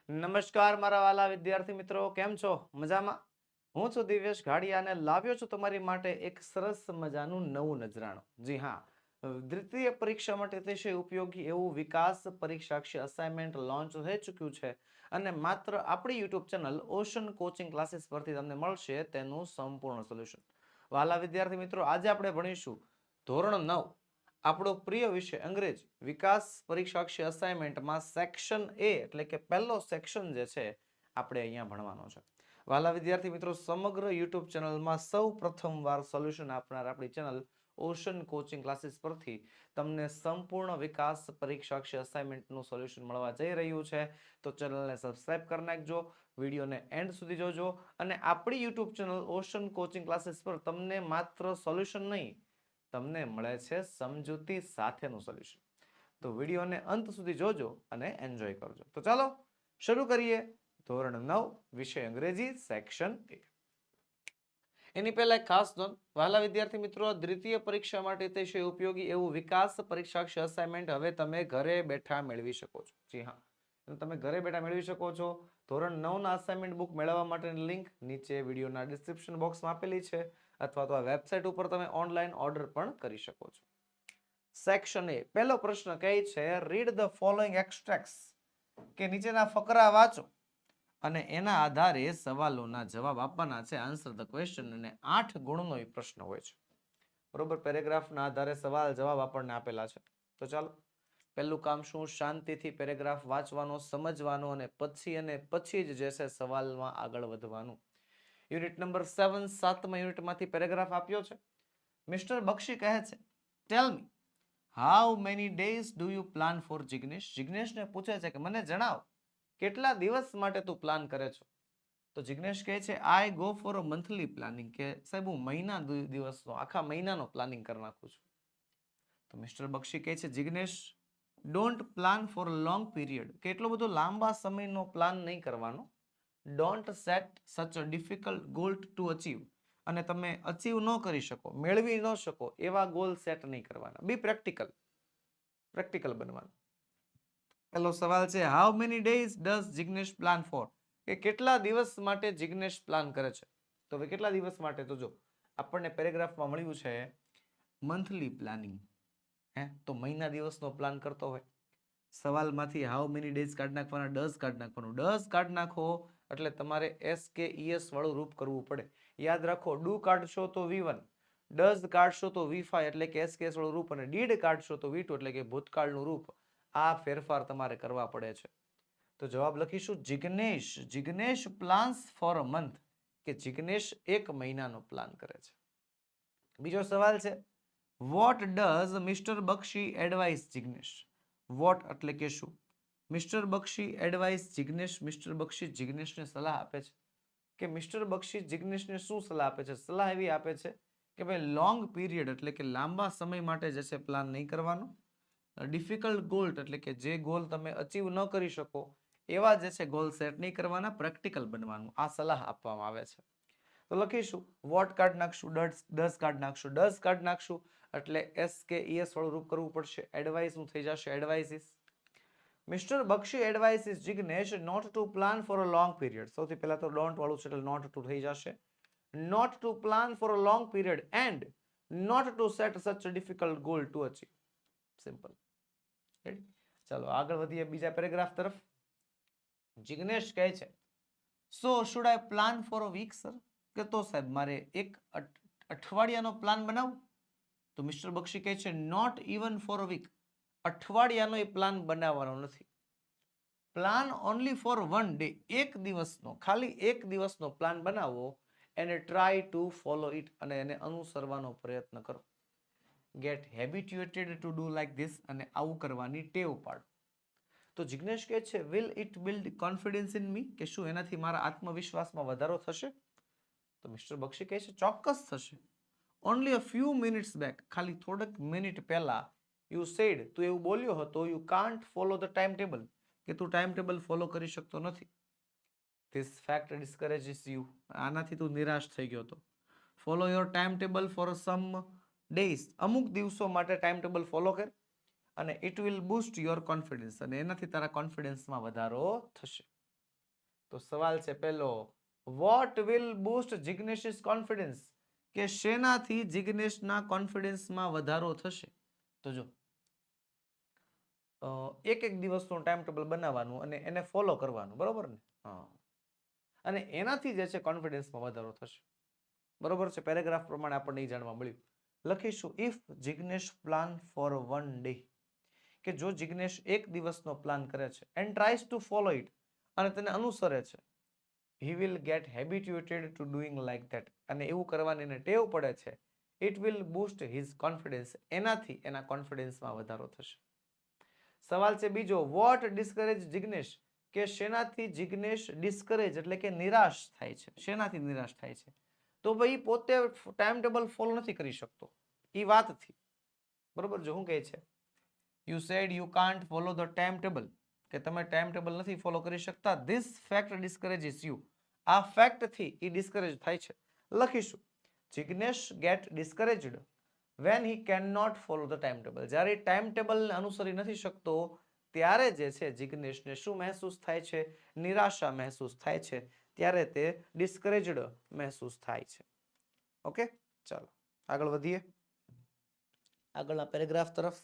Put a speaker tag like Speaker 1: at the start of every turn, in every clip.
Speaker 1: નમસ્કાર મારા વાલા વિદ્યાર્થી મિત્રો, કેમ છો? મજામાં? હું છું દિવ્યેશ ઘાડિયા અને લાવ્યો છું તમારી માટે એક સરસ મજાનું નવું નજરાણું. જી હા, દ્વિતીય પરીક્ષા માટે અતિશય ઉપયોગી એવું વિકાસ પરીક્ષાક્ષી અસાઇનમેન્ટ લોન્ચ થઈ ચૂક્યું છે અને માત્ર આપણી YouTube channel ocean coaching classes પરથી તમને મળશે તેનું સંપૂર્ણ સોલ્યુશન. વાલા વિદ્યાર્થી મિત્રો, આજે આપણે ભણીશું ધોરણ 9 આપણો પ્રિય વિષય અંગ્રેજી વિકાસ પરીક્ષાક્ષી અસાઇનમેન્ટમાં સેક્શન એ એટલે કે પહેલો સેક્શન જે છે આપણે અહીંયા ભણવાનો છે. વાલા વિદ્યાર્થી મિત્રો, સમગ્ર યુટ્યુબ ચેનલમાં સૌ પ્રથમવાર સોલ્યુશન આપનાર આપણી ચેનલ ઓશન કોચિંગ ક્લાસીસ પરથી તમને સંપૂર્ણ વિકાસ પરીક્ષાક્ષી અસાઇનમેન્ટનું સોલ્યુશન મળવા જઈ રહ્યું છે. તો ચેનલને સબસ્ક્રાઇબ કરી નાખજો, વિડીયોને એન્ડ સુધી જોજો અને આપણી YouTube channel ocean coaching classes પર તમને માત્ર સોલ્યુશન નહીં, તમને મળે છે સમજૂતી સાથેનું સોલ્યુશન. તો વિડીયોને અંત સુધી જોજો અને એન્જોય કરજો. તો ચાલો શરૂ કરીએ ધોરણ 9 વિષય અંગ્રેજી સેક્શન એ. એની પહેલા એક ખાસ નોંધ, વહાલા વિદ્યાર્થી મિત્રો, દ્વિતીય પરીક્ષા માટે અતિશય ઉપયોગી એવું વિકાસ પરીક્ષાક્ષી અસાઇનમેન્ટ હવે તમે ઘરે બેઠા મેળવી શકો છો. જી હા, તમે ઘરે બેઠા મેળવી શકો છો. ધોરણ 9 ના અસાઇનમેન્ટ બુક મેળવવા માટેની લિંક નીચે વિડીયોના ડિસ્ક્રિપ્શન બોક્સમાં આપેલી છે અથવા તો આ વેબસાઇટ ઉપર તમે ઓનલાઈન ઓર્ડર પણ કરી શકો છો. સેક્શન એ પહેલો પ્રશ્ન કહે છે, રીડ ધ ફોલોઈંગ એક્સ્ટ્રેક્ટ્સ, કે નીચેના ફકરા વાંચો અને એના આધારે સવાલોના જવાબ આપવાના છે. Answer the question. અને 8 ગુણનો એ પ્રશ્ન હોય છે. બરોબર, પેરેગ્રાફના આધારે સવાલ જવાબ આપણને આપેલા છે. તો ચાલો પહેલું કામ શું? શાંતિથી પેરેગ્રાફ વાંચવાનો, સમજવાનો અને પછી જ જે છે સવાલમાં આગળ વધવાનું. યુનિટ નંબર 7 7મા યુનિટમાંથી પેરેગ્રાફ આપ્યો છે. મિસ્ટર બક્ષી કહે છે, tell me how many days do you plan for Jignesh. જિગ્નેશને પૂછે છે કે મને જણાવ કેટલા દિવસ માટે તું પ્લાન કરે છો? તો જિગ્નેશ કહે છે, I go for a monthly planning, કે સાહેબ હું મહિના દિવસનો આખા મહિનાનો પ્લાનિંગ કરી નાખું છું. તો મિસ્ટર બક્ષી કહે છે, Jignesh don't plan four long period, કે એટલો બધો લાંબા સમયનો પ્લાન નહીં કરવાનો. Don't set such a difficult goal to achieve, અને તમે અચીવ ન કરી શકો, મેળવી ન શકો એવા ગોલ સેટ નહીં કરવાના. બી પ્રેક્ટિકલ બનવાનું. પેલો સવાલ છે, how many days does Jignesh plan four, કે કેટલા દિવસ માટે જિગ્નેશ પ્લાન કરે છે? તો હવે કેટલા દિવસ માટે? તો જો આપણને પેરેગ્રાફમાં મળ્યું છે મંથલી પ્લાનિંગ, તો મહિના દિવસનો પ્લાન કરતો હોય. સવાલમાંથી હાઉ મેની ડેઝ કાઢી નાખવાના, ડઝ કાઢી નાખવાનું. ડઝ કાઢી નાખો એટલે તમારે એસ કે ઈએસ વાળું રૂપ કરવું પડે. યાદ રાખો, ડુ કાઢશો તો V1, ડઝ કાઢશો તો V5 એટલે કે એસ કેસ વાળું રૂપ, અને ડીડ કાઢશો તો V2 એટલે કે ભૂતકાળનું રૂપ. આ ફેરફાર તમારે કરવા પડે છે. તો જવાબ લખીશું Jignesh plans for a month, કે જિગ્નેશ એક મહિનાનો પ્લાન કરે છે. બીજો સવાલ છે, what does mister Bakshi advise Jignesh. What એટલે કે શું? Mister Bakshi advise Jignesh, mister Bakshi જિગ્નેશને સલાહ આપે છે. કે મિસ્ટર બક્ષી જિગ્નેશને શું સલાહ આપે છે? સલાહ એવી આપે છે કે ભાઈ લોંગ પીરિયડ એટલે કે લાંબા સમય માટે જે છે પ્લાન નહીં કરવાનો. ડિફિકલ્ટ ગોલ એટલે કે જે ગોલ તમે અચીવ ન કરી શકો એવા જે છે ગોલ સેટ નહીં કરવાના, પ્રેક્ટિકલ બનવાનું. આ સલાહ આપવામાં આવે છે. તો લખીશું વોટ કાઢ નાખશું, ડઝ કાઢ નાખશું. ડઝ કાઢ નાખશું એટલે એસ કે ઈએસ વાળું રૂપ કરવું પડશે. એડવાઇસ નું થઈ જશે advises. Mister Bakshi advises Jignesh not to plan for a long period. સૌથી પહેલા તો ડોન્ટ વાળું છે એટલે નોટ ટુ થઈ જશે. Not to plan for a long period and not to set such a difficult goal to achieve. Simple. ચાલો આગળ વધીએ બીજા પેરેગ્રાફ તરફ. જિગ્નેશ કહે છે, so should I plan for a week sir, કે તો સાહેબ મારે એક અઠવાડિયાનો પ્લાન બનાવું? તો મિસ્ટર બક્ષી કહે છે, not even for a week, અઠવાડિયાનો એ પ્લાન બનાવવાનો નથી. Plan only for one day, એક દિવસનો, ખાલી એક દિવસનો પ્લાન બનાવો અને ટ્રાય ટુ ફોલો ઇટ, અને એને અનુસરવાનો પ્રયત્ન કરો. Get habituated to do like this, અને આવું કરવાની ટેવ પાડો. તો જિગ્નેશ કહે છે, will it build confidence in me, કે શું એનાથી મારા આત્મવિશ્વાસમાં વધારો થશે? તો મિસ્ટર બક્ષી કહે છે, ચોક્કસ થશે. Only a few minutes back, ખાલી થોડક મિનિટ પહેલા યુ સેડ, તું એવું બોલ્યો હતો, you can't follow the time table, કે તું ટાઈમ ટેબલ ફોલો કરી શકતો નથી. ધીસ ફેક્ટ ડિસ્કરેજીસ યુ, આનાથી તું નિરાશ થઈ ગયો હતો. Follow your time table for some days, અમુક દિવસો માટે ટાઈમ ટેબલ ફોલો કર, અને it will boost your confidence, અને એનાથી તારા કોન્ફિડન્સમાં વધારો થશે. તો સવાલ છે પહેલો, વોટ વિલ બૂસ્ટ જિગ્નેશિસ કોન્ફિડન્સ, કે શેનાથી જિગ્નેશના કોન્ફિડન્સમાં વધારો થશે? તો જો એક એક દિવસનું ટાઈમ ટેબલ બનાવવાનું અને એને ફોલો કરવાનું, બરોબર ને? હા, અને એનાથી જે છે કોન્ફિડન્સમાં વધારો થશે, બરોબર છે? પેરેગ્રાફ પ્રમાણે આપણને એ જાણવા મળ્યું. લખીશું, if Jignesh plan four 1 day, કે જો જિગ્નેશ એક દિવસનો પ્લાન કરે છે એન્ડ ટ્રાઈઝ ટુ ફોલો ઇટ, અને તેને અનુસરે છે, he will get habituated to doing like that, અને એવું કરવાની એને ટેવ પડે છે, it will boost his confidence, એનાથી એના કોન્ફિડન્સમાં વધારો થશે. સવાલ છે બીજો, what discourage જિગ્નેશ, કે શેનાથી જિગ્નેશ ડિસ્કરેજ એટલે કે નિરાશ થાય છે? શેનાથી નિરાશ થાય છે? તો ભાઈ પોતે ટાઈમ ટેબલ ફોલો નથી કરી શકતો એ વાતથી, બરોબર? જો શું કહે છે, you said you can't follow the time table, કે તમે ટાઈમ ટેબલ નથી ફોલો કરી શકતા. ધીસ ફેક્ટ ડિસ્કરેજીસ યુ, આ ફેક્ટથી એ ડિસ્કરેજ થાય છે. લખીશું, Jignesh get discouraged when he can not follow the time table, જ્યારે ટાઈમ ટેબલને અનુસરી નથી શકતો ત્યારે જે છે જિગ્નેશને શું મહેસૂસ થાય છે? નિરાશા મહેસૂસ થાય છે, ત્યારે તે ડિસ્કરેજ્ડ મહેસૂસ થાય છે. ઓકે, ચાલો આગળ વધીએ આગળના પેરેગ્રાફ તરફ.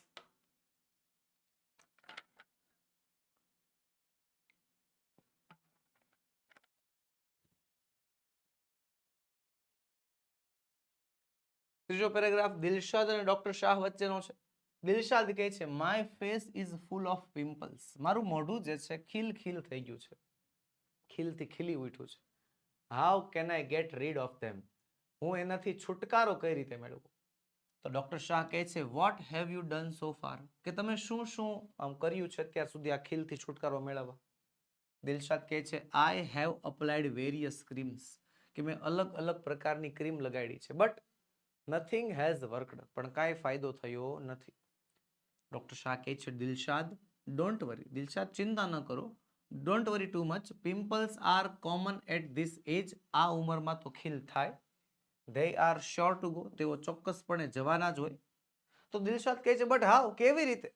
Speaker 1: ત્રીજો પેરેગ્રાફ દિલશાદ અને ડોક્ટર શાહ વચ્ચેનો છે. દિલશાદ કહે છે, my face is full of pimples, મારું મોઢું જે છે ખીલ ખીલ થઈ ગયું છે, ખીલથી ખીલી ઉઠ્યું છે. How can I get read of them, હું એનાથી છુટકારો કઈ રીતે મેળવું? તો ડોક્ટર શાહ કહે છે, what have you done so far, કે તમે શું શું કર્યું છે અત્યાર સુધી આ ખીલથી છુટકારો મેળવવા? દિલશાદ કહે છે, આઈ હેવ અપ્લાઇડ વેરિયસ ક્રીમ્સ, કે મેં અલગ અલગ પ્રકારની ક્રીમ લગાડી છે, બટ નથિંગ હેઝ વર્કડ, પણ કાંઈ ફાયદો થયો નથી. ડોક્ટર શાહ કહે છે, દિલશાદ ડોન્ટ વરી, દિલશાદ ચિંતા ન કરો, don't worry too much, pimples are common at this age, આ ઉંમરમાં તો ખીલ થાય. They are sure to go, તેઓ ચોક્કસપણે જવાના જ હોય. તો દિલશાદ કહે છે, બટ હાઉ, કેવી રીતે?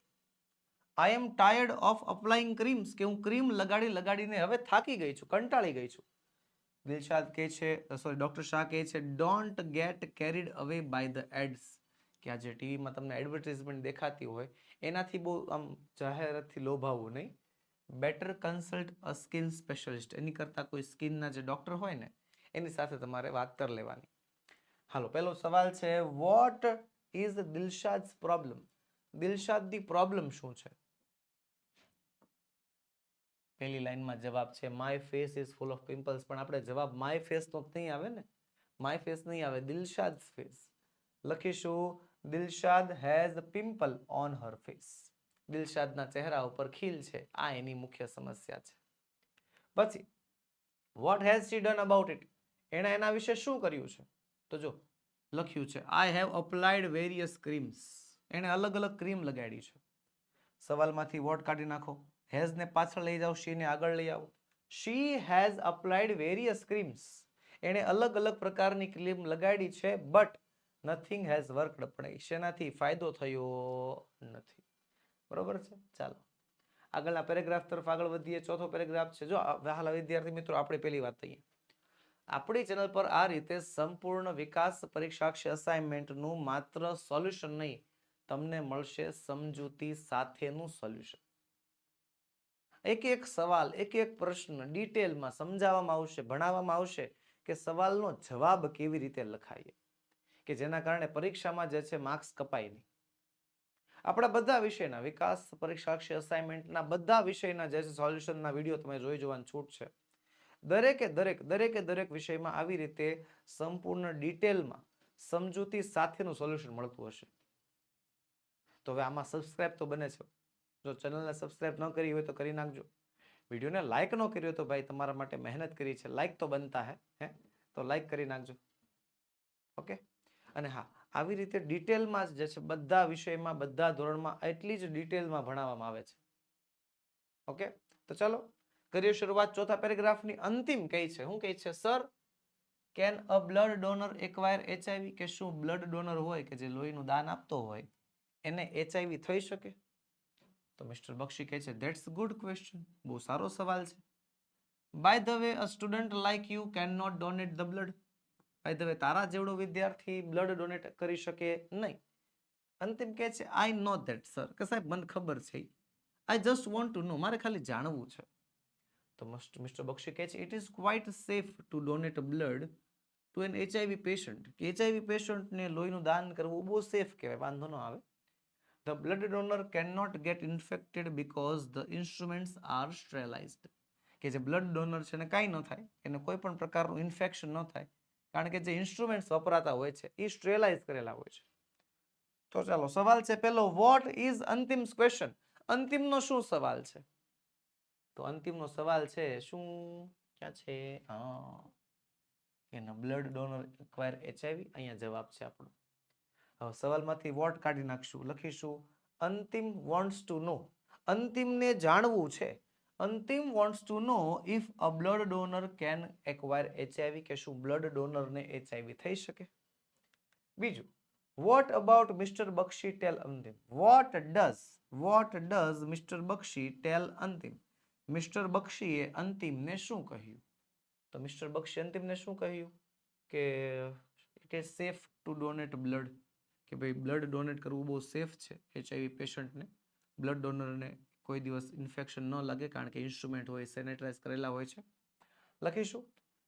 Speaker 1: આઈ એમ ટાયર્ડ ઓફ અપ્લાઇંગ ક્રીમ્સ, કે હું ક્રીમ લગાડી લગાડીને હવે થાકી ગઈ છું, કંટાળી ગઈ છું. દિલશાદ કહે છે, સોરી ડોક્ટર શાહ કહે છે, ડોન્ટ ગેટ કેરીડ અવે બાય ધ એડ્સ, કે આ જે ટીવીમાં તમને એડવર્ટાઇઝમેન્ટ દેખાતી હોય એનાથી બહુ આમ જાહેરાતથી લોભાવવું નહીં. Better consult a skin specialist, એની કરતાં કોઈ સ્કિનના જે ડોક્ટર હોય ને એની સાથે તમારે વાત કરી લેવાની. હાલો, પહેલો સવાલ છે, વોટ ઇઝ દિલશાદ્સ પ્રોબ્લેમ, દિલશાદની પ્રોબ્લેમ શું છે? પહેલી લાઈનમાં જવાબ છે, my face is full of pimples, પણ આપણે જવાબ માય ફેસ તો નહીં આવે ને, માય ફેસ નહીં આવે, દિલશાદ ફેસ. લખીશું, Dilshad has pimple on her face, દિલશાદના ચહેરા ઉપર ખીલ છે, આ એની મુખ્ય સમસ્યા છે. પછી what has she done about it, એણે એના વિશે શું કર્યું છે? તો જો લખ્યું છે, આઈ હેવ અપ્લાઇડ વેરિયસ ક્રીમ્સ, એણે અલગ અલગ ક્રીમ લગાડી છે. સવાલમાંથી વોટ કાઢી નાખો, હેઝ ને પાછળ લઈ જાઓ, શી ને આગળ લઈ આવો. શી હેઝ અપ્લાઇડ વેરિયસ ક્રીમ્સ, એણે અલગ અલગ પ્રકારની ક્રીમ લગાડી છે, બટ નથિંગ હેઝ વર્કડ, પણ શેનાથી ફાયદો થયો નથી. બરોબર છે, ચાલો આગળના પેરેગ્રાફ તરફ આગળ વધીએ. ચોથો પેરેગ્રાફ છે, જો વહાલા વિદ્યાર્થી મિત્રો, આપણે પહેલી વાત કહીએ, આપણી ચેનલ પર આ રીતે સંપૂર્ણ વિકાસ પરીક્ષાક્ષી અસાઇનમેન્ટનું માત્ર સોલ્યુશન નહીં, તમને મળશે સમજૂતી સાથેનું સોલ્યુશન. એક એક સવાલ, એક એક પ્રશ્ન ડિટેલમાં સમજાવવામાં આવશે, ભણાવવામાં આવશે કે સવાલનો જવાબ કેવી રીતે લખાય, કે જેના કારણે પરીક્ષામાં જે છે માર્ક્સ કપાય નહીં. આપણા બધા વિષયના વિકાસ પરીક્ષાક્ષી અસાઇનમેન્ટના બધા વિષયના જે છે સોલ્યુશનના વિડીયો તમે જોઈ જોવાની છૂટ છે. દરેક વિષયમાં આવી રીતે સંપૂર્ણ ડિટેલમાં સમજૂતી સાથેનું સોલ્યુશન મળતું હશે. તો હવે આમાં સબસ્ક્રાઇબ તો બને છે, જો ચેનલને સબસ્ક્રાઇબ ન કરી હોય તો કરી નાખજો. વિડીયોને લાઇક ન કર્યો તો ભાઈ તમારા માટે મહેનત કરી છે, લાઇક તો બનતા હે, તો લાઇક કરી નાખજો. ઓકે, અને હા, આવી રીતે ડિટેલમાં જે છે બધા વિષયમાં બધા ધોરણમાં એટલી જ ડિટેલમાં ભણાવવામાં આવે છે. ઓકે, તો ચાલો કરીએ શરૂઆત. ચોથા પેરેગ્રાફની અંતિમ કઈ છે, શું કહે છે, sir can a blood donor acquire HIV, કે શું બ્લડ ડોનર હોય કે જે લોહીનું દાન આપતો હોય એને HIV થઈ શકે? તો મિસ્ટર બક્ષી કહે છે, ધેટ્સ ગુડ ક્વેશ્ચન, બહુ સારો સવાલ છે. By the way a student like you can not donate the blood. By the way તારા જેવડો વિદ્યાર્થી બ્લડ ડોનેટ કરી શકે નહીં. અંતિમ કહે છે આઈ નો ધેટ સર, કે સાહેબ મને ખબર છે, I just want to know, મારે ખાલી જાણવું છે. તો મિસ્ટર બક્ષી કહે છે it is quite safe to donate blood to an HIV patient, કે HIV પેશન્ટને લોહીનું દાન કરવું બહુ સેફ કહેવાય, વાંધો ન આવે. The blood donor cannot get infected because the instruments are sterilized. કે જે બ્લડ ડોનર છે એને કાંઈ ન થાય, એને કોઈ પણ પ્રકારનું ઇન્ફેક્શન ન થાય, કારણ કે જે ઇન્સ્ટ્રુમેન્ટ્સ વપરાતા હોય છે એ સ્ટેરિલાઇઝ કરેલા હોય છે. તો ચાલો સવાલ છે પેલો, વોટ ઇઝ અંતિમ ક્વેશ્ચન? અંતિમનો શું સવાલ છે? તો અંતિમનો સવાલ છે શું, ક્યાં છે? એના બ્લડ ડોનર એક્વાયર HIV, અહીંયા જવાબ છે આપણો. હવે સવાલમાંથી વોટ કાઢી નાખશું, લખીશું અંતિમ વોન્ટ્સ ટુ નો. અંતિમને જાણવું છે, અંતિમ wants to know if a blood donor can acquire HIV, કે શું બ્લડ ડોનરને HIV થઈ શકે. બીજું, વોટ અબાઉટ મિસ્ટર બક્ષી ટેલ અંતિમ. વોટ ડઝ મિસ્ટર બક્ષી ટેલ અંતિમ? મિસ્ટર બક્ષીએ અંતિમને શું કહ્યું? તો મિસ્ટર બક્ષી અંતિમને શું કહ્યું કે it is safe to donate blood, કે ભાઈ બ્લડ ડોનેટ કરવું બહુ સેફ છે HIV પેશન્ટને, બ્લડ ડોનરને કોઈ દિવસ ઇન્ફેક્શન ન લાગે કારણ કે ઇન્સ્ટ્રુમેન્ટ હોય સેનેટાઇઝ કરેલા હોય છે. લખીશું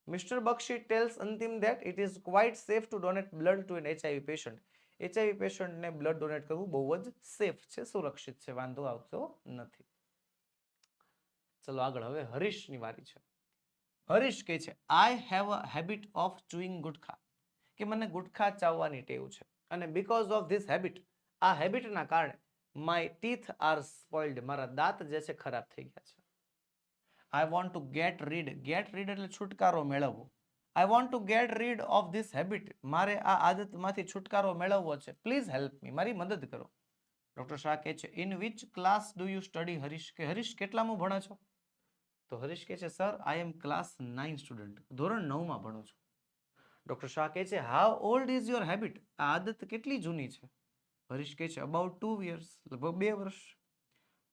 Speaker 1: mister Bakshi tells Antim that it is quite safe to donate blood to an HIV patient. HIV પેશન્ટને બ્લડ ડોનેટ કરવું બહુ જ સેફ છે, સુરક્ષિત છે, વાંધો આવતો નથી. ચલો આગળ, હવે હરીશની વારી છે. હરીશ કહે છે I have a habit of chewing gutkha, કે મને ગુટખા ચાવવાની ટેવ છે, અને બીકોઝ ઓફ ધીસ હેબિટ, આ હેબિટના કારણે માય ટીથ આર સ્પોઇલ્ડ, મારા દાંત જે છે ખરાબ થઈ ગયા છે. I want to gate read એટલે છુટકારો મેળવવો. I want to gate read of this habit, મારે આ આદતમાંથી છુટકારો મેળવવો છે. પ્લીઝ હેલ્પ મી, મારી મદદ કરો. ડોક્ટર શાહ કહે છે in which class do you study Harish, કે હરીશ કેટલામું ભણો છો? તો હરીશ કહે છે sir I am class 9 student, ધોરણ 9માં ભણું છું. ડોક્ટર શાહ કહે છે how old is your habit, આ આદત કેટલી જૂની છે? હરીશ કહે છે અબાઉટ 2 years, લગભગ 2 વર્ષ.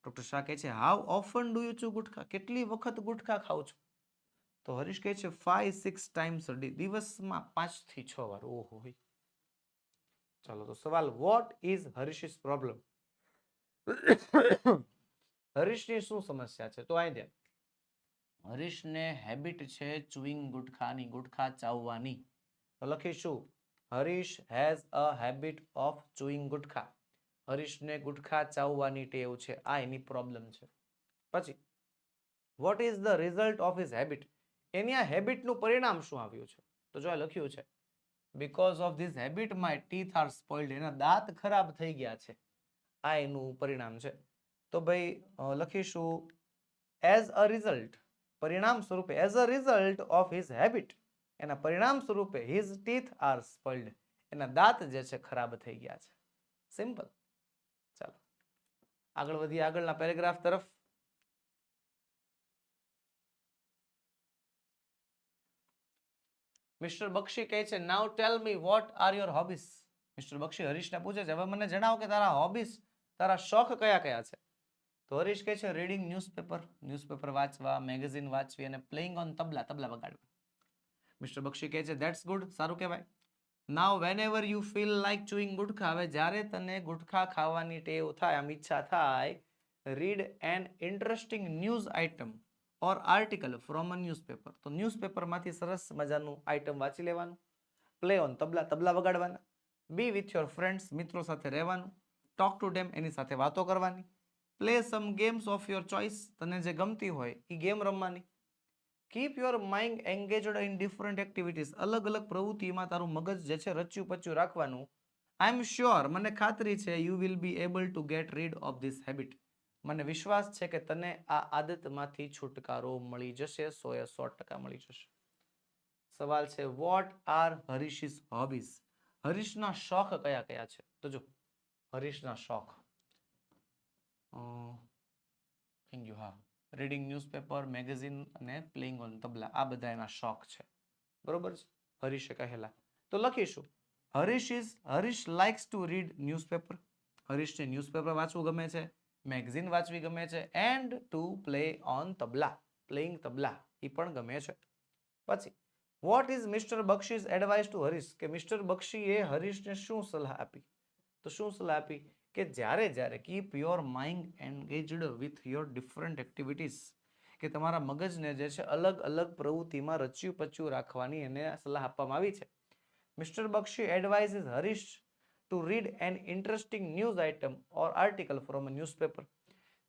Speaker 1: ડોક્ટર શાહ કહે છે હાઉ ઓફન ડુ યુ ચુ ગુટખા, કેટલી વખત ગુટખા ખાવ છો? તો હરીશ કહે છે 5-6 times a day, દિવસમાં 5 થી 6 વાર. ઓહો. ચાલો તો સવાલ, વોટ ઇઝ હરીશિસ પ્રોબ્લેમ? હરીશની શું સમસ્યા છે? તો અહીં દે, હરીશને હેબિટ છે ચુઈંગ ગુટખાની, ગુટખા ચાવવાની. તો લખીશું Harish has a habit of chewing gutkha, હરીશને ગુટખા ચાવવાની ટેવ છે, આ એની પ્રોબ્લેમ છે. પછી what is the result of his habit, એની આ હેબિટનું પરિણામ શું આવ્યું છે? તો જો લખ્યું છે because of this habit my teeth R સ્પોઇલ્ડ, એના દાંત ખરાબ થઈ ગયા છે, આ એનું પરિણામ છે. તો ભાઈ લખીશું એઝ અ રિઝલ્ટ, પરિણામ સ્વરૂપે, as a result of his habit, એના પરિણામ સ્વરૂપે હિઝ ટીથ આર સ્પોઇલ્ડ, એના દાંત જે છે ખરાબ થઈ ગયા છે. સિમ્પલ. ચાલો આગળ વધીએ આગળના પેરેગ્રાફ તરફ. મિસ્ટર બક્ષી કહે છે now tell me what are your hobbies. Mister Bakshi હરીશને પૂછે છે હવે મને જણાવો કે તારા હોબીસ, તારા શોખ કયા કયા છે? તો હરીશ કહે છે રીડિંગ ન્યૂઝપેપર વાંચવા, મેગેઝિન વાંચવી, અને playing on tabla વગાડવા. Mister Bakshi કહે છે ધેટ્સ ગુડ, સારું કહેવાય. નાઉ વેનએવર યુ ફીલ લાઈક ચુઈંગ ગુટખા, હવે જ્યારે તને ગુટખા ખાવાની ટેવ થાય, આમ ઈચ્છા થાય, read an interesting news item or article from a newspaper, તો ન્યૂઝપેપરમાંથી સરસ મજાનું આઇટમ વાંચી લેવાનું. પ્લે ઓન તબલા વગાડવાના. બી વિથ યોર ફ્રેન્ડ્સ, મિત્રો સાથે રહેવાનું. ટોક ટુ ડેમ, એની સાથે વાતો કરવાની. Play some games of your choice, તને જે ગમતી હોય એ ગેમ રમવાની. Keep your mind engaged in different activities, અલગ અલગ પ્રવૃત્તિમાં તારું મગજ જે છે રચ્યું પચ્યું રાખવાનું. આઈ એમ શ્યોર, મને ખાતરી છે, you will be able to gate read of this habit, મને વિશ્વાસ છે કે તને આ આદતમાંથી છુટકારો મળી જશે, 100% મળી જશે. સવાલ છે વોટ આર હરીશિસ હોબીઝ, હરીશના શોખ કયા કયા છે? તો જો હરીશના શોખ હા, રીડિંગ ન્યૂઝપેપર, મેગેઝિન અને પ્લેઇંગ ઓન તબલા, આ બધા એના શોખ છે. બરોબર છે, હરીશે કહેલા. તો લખીશું Harish likes to read newspaper, હરીશને ન્યૂઝપેપર વાંચવું ગમે છે, મેગેઝિન વાંચવી ગમે છે, and to play on tabla, playing tabla, એ પણ ગમે છે. પછી what is mister Bakshi's advice to Harish, કે મિસ્ટર બક્ષીએ હરીશને શું સલાહ આપી? તો શું સલાહ આપી કે જ્યારે keep your mind engaged with your different activities, કે તમારા મગજને જે છે અલગ અલગ પ્રવૃત્તિમાં રચ્યું પચ્યું રાખવાની એને સલાહ આપવામાં આવી છે. Mister Bakshi advises Harish to read an interesting news item or article from a newspaper.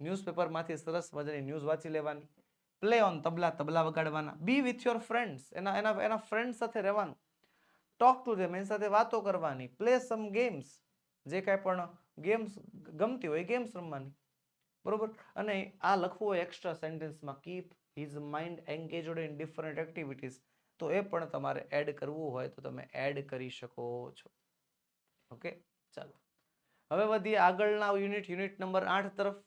Speaker 1: ન્યૂઝપેપરમાંથી સરસ મજાની ન્યૂઝ વાંચી લેવાની. પ્લે ઓન તબલા, તબલા વગાડવાના. બી વિથ યોર ફ્રેન્ડ્સ, એના ફ્રેન્ડ સાથે રહેવાનું. ટોક ટુ ધેમ, એની સાથે વાતો કરવાની. પ્લે સમ ગેમ્સ, જે કાંઈ પણ ગેમ્સ ગમતી હોય ગેમ્સ રમવાની. બરોબર. અને આ લખવું હોય એક્સ્ટ્રા સેન્ટેન્સમાં keep his mind engaged in different activities, તો એ પણ તમારે એડ કરવું હોય તો તમે એડ કરી શકો છો. ઓકે, ચાલો હવે વધીએ આગળના યુનિટ નંબર 8 તરફ.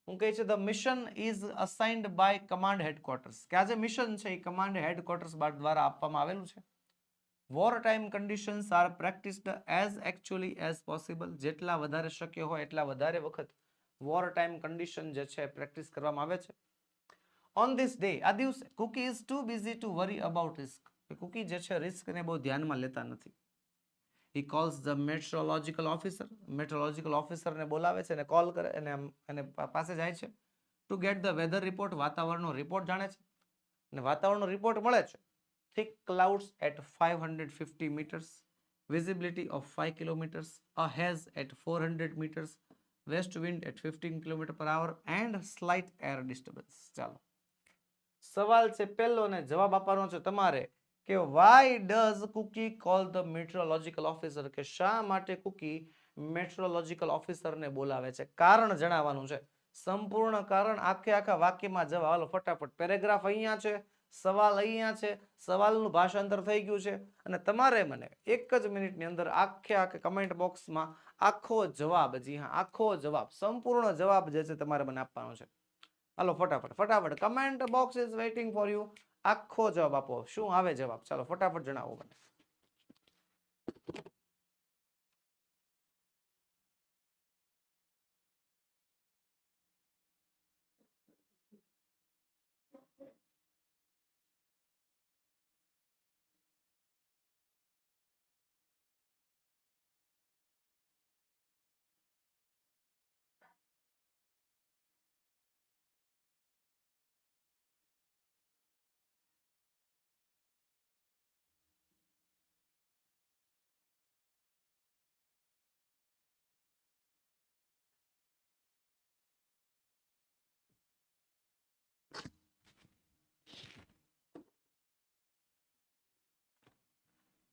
Speaker 1: હું કહે છે the mission is assigned by command headquarters, કે આ જે મિશન છે એ કમાન્ડ હેડક્વાર્ટર્સ દ્વારા આપવામાં આવેલું છે. War time conditions are practised as actually as possible, જેટલા વધારે શક્ય હોય એટલા વધારે વખત વોર ટાઈમ કન્ડિશન જે છે પ્રેક્ટિસ કરવામાં આવે છે. ઓન ધીસ ડે, આ દિવસે Cookie is too busy to worry about risk, Cookie જે છે રિસ્કને બહુ ધ્યાનમાં લેતા નથી. He calls the meteorological officer, meteorological officer ને બોલાવે છે અને કોલ કરે અને પાસે જાય છે. To get the weather report, વાતાવરણનો રિપોર્ટ જાણે છે અને વાતાવરણનો રિપોર્ટ મળે છે. thick clouds at 550 meters, visibility of 5 kilometers, a haze at 400 meters, west wind at 15 km per hour and slight air disturbance. ચાલો સવાલ છે પહેલો ને જવાબ આપવાનો છે તમારે કે why does cookie call the meteorological officer, કે શા માટે કુકી મેટ્રોલોજીકલ ઓફિસરને બોલાવે છે? કારણ જણાવવાનું છે, સંપૂર્ણ કારણ આખા વાક્યમાં જવાબ. હાલો ફટાફટ, પેરેગ્રાફ અહીંયા છે, સવાલ અહીંયા છે, સવાલનું ભાષાંતર થઈ ગયું છે અને તમારે મને એક જ મિનિટની અંદર આખે કમેન્ટ બોક્સમાં આખો જવાબ, જી હા આખો જવાબ, સંપૂર્ણ જવાબ જે છે તમારે મને આપવાનો છે. હાલો ફટાફટ, comment box is waiting for you. આખો જવાબ આપો, શું આવે જવાબ? ચાલો ફટાફટ જણાવો મને.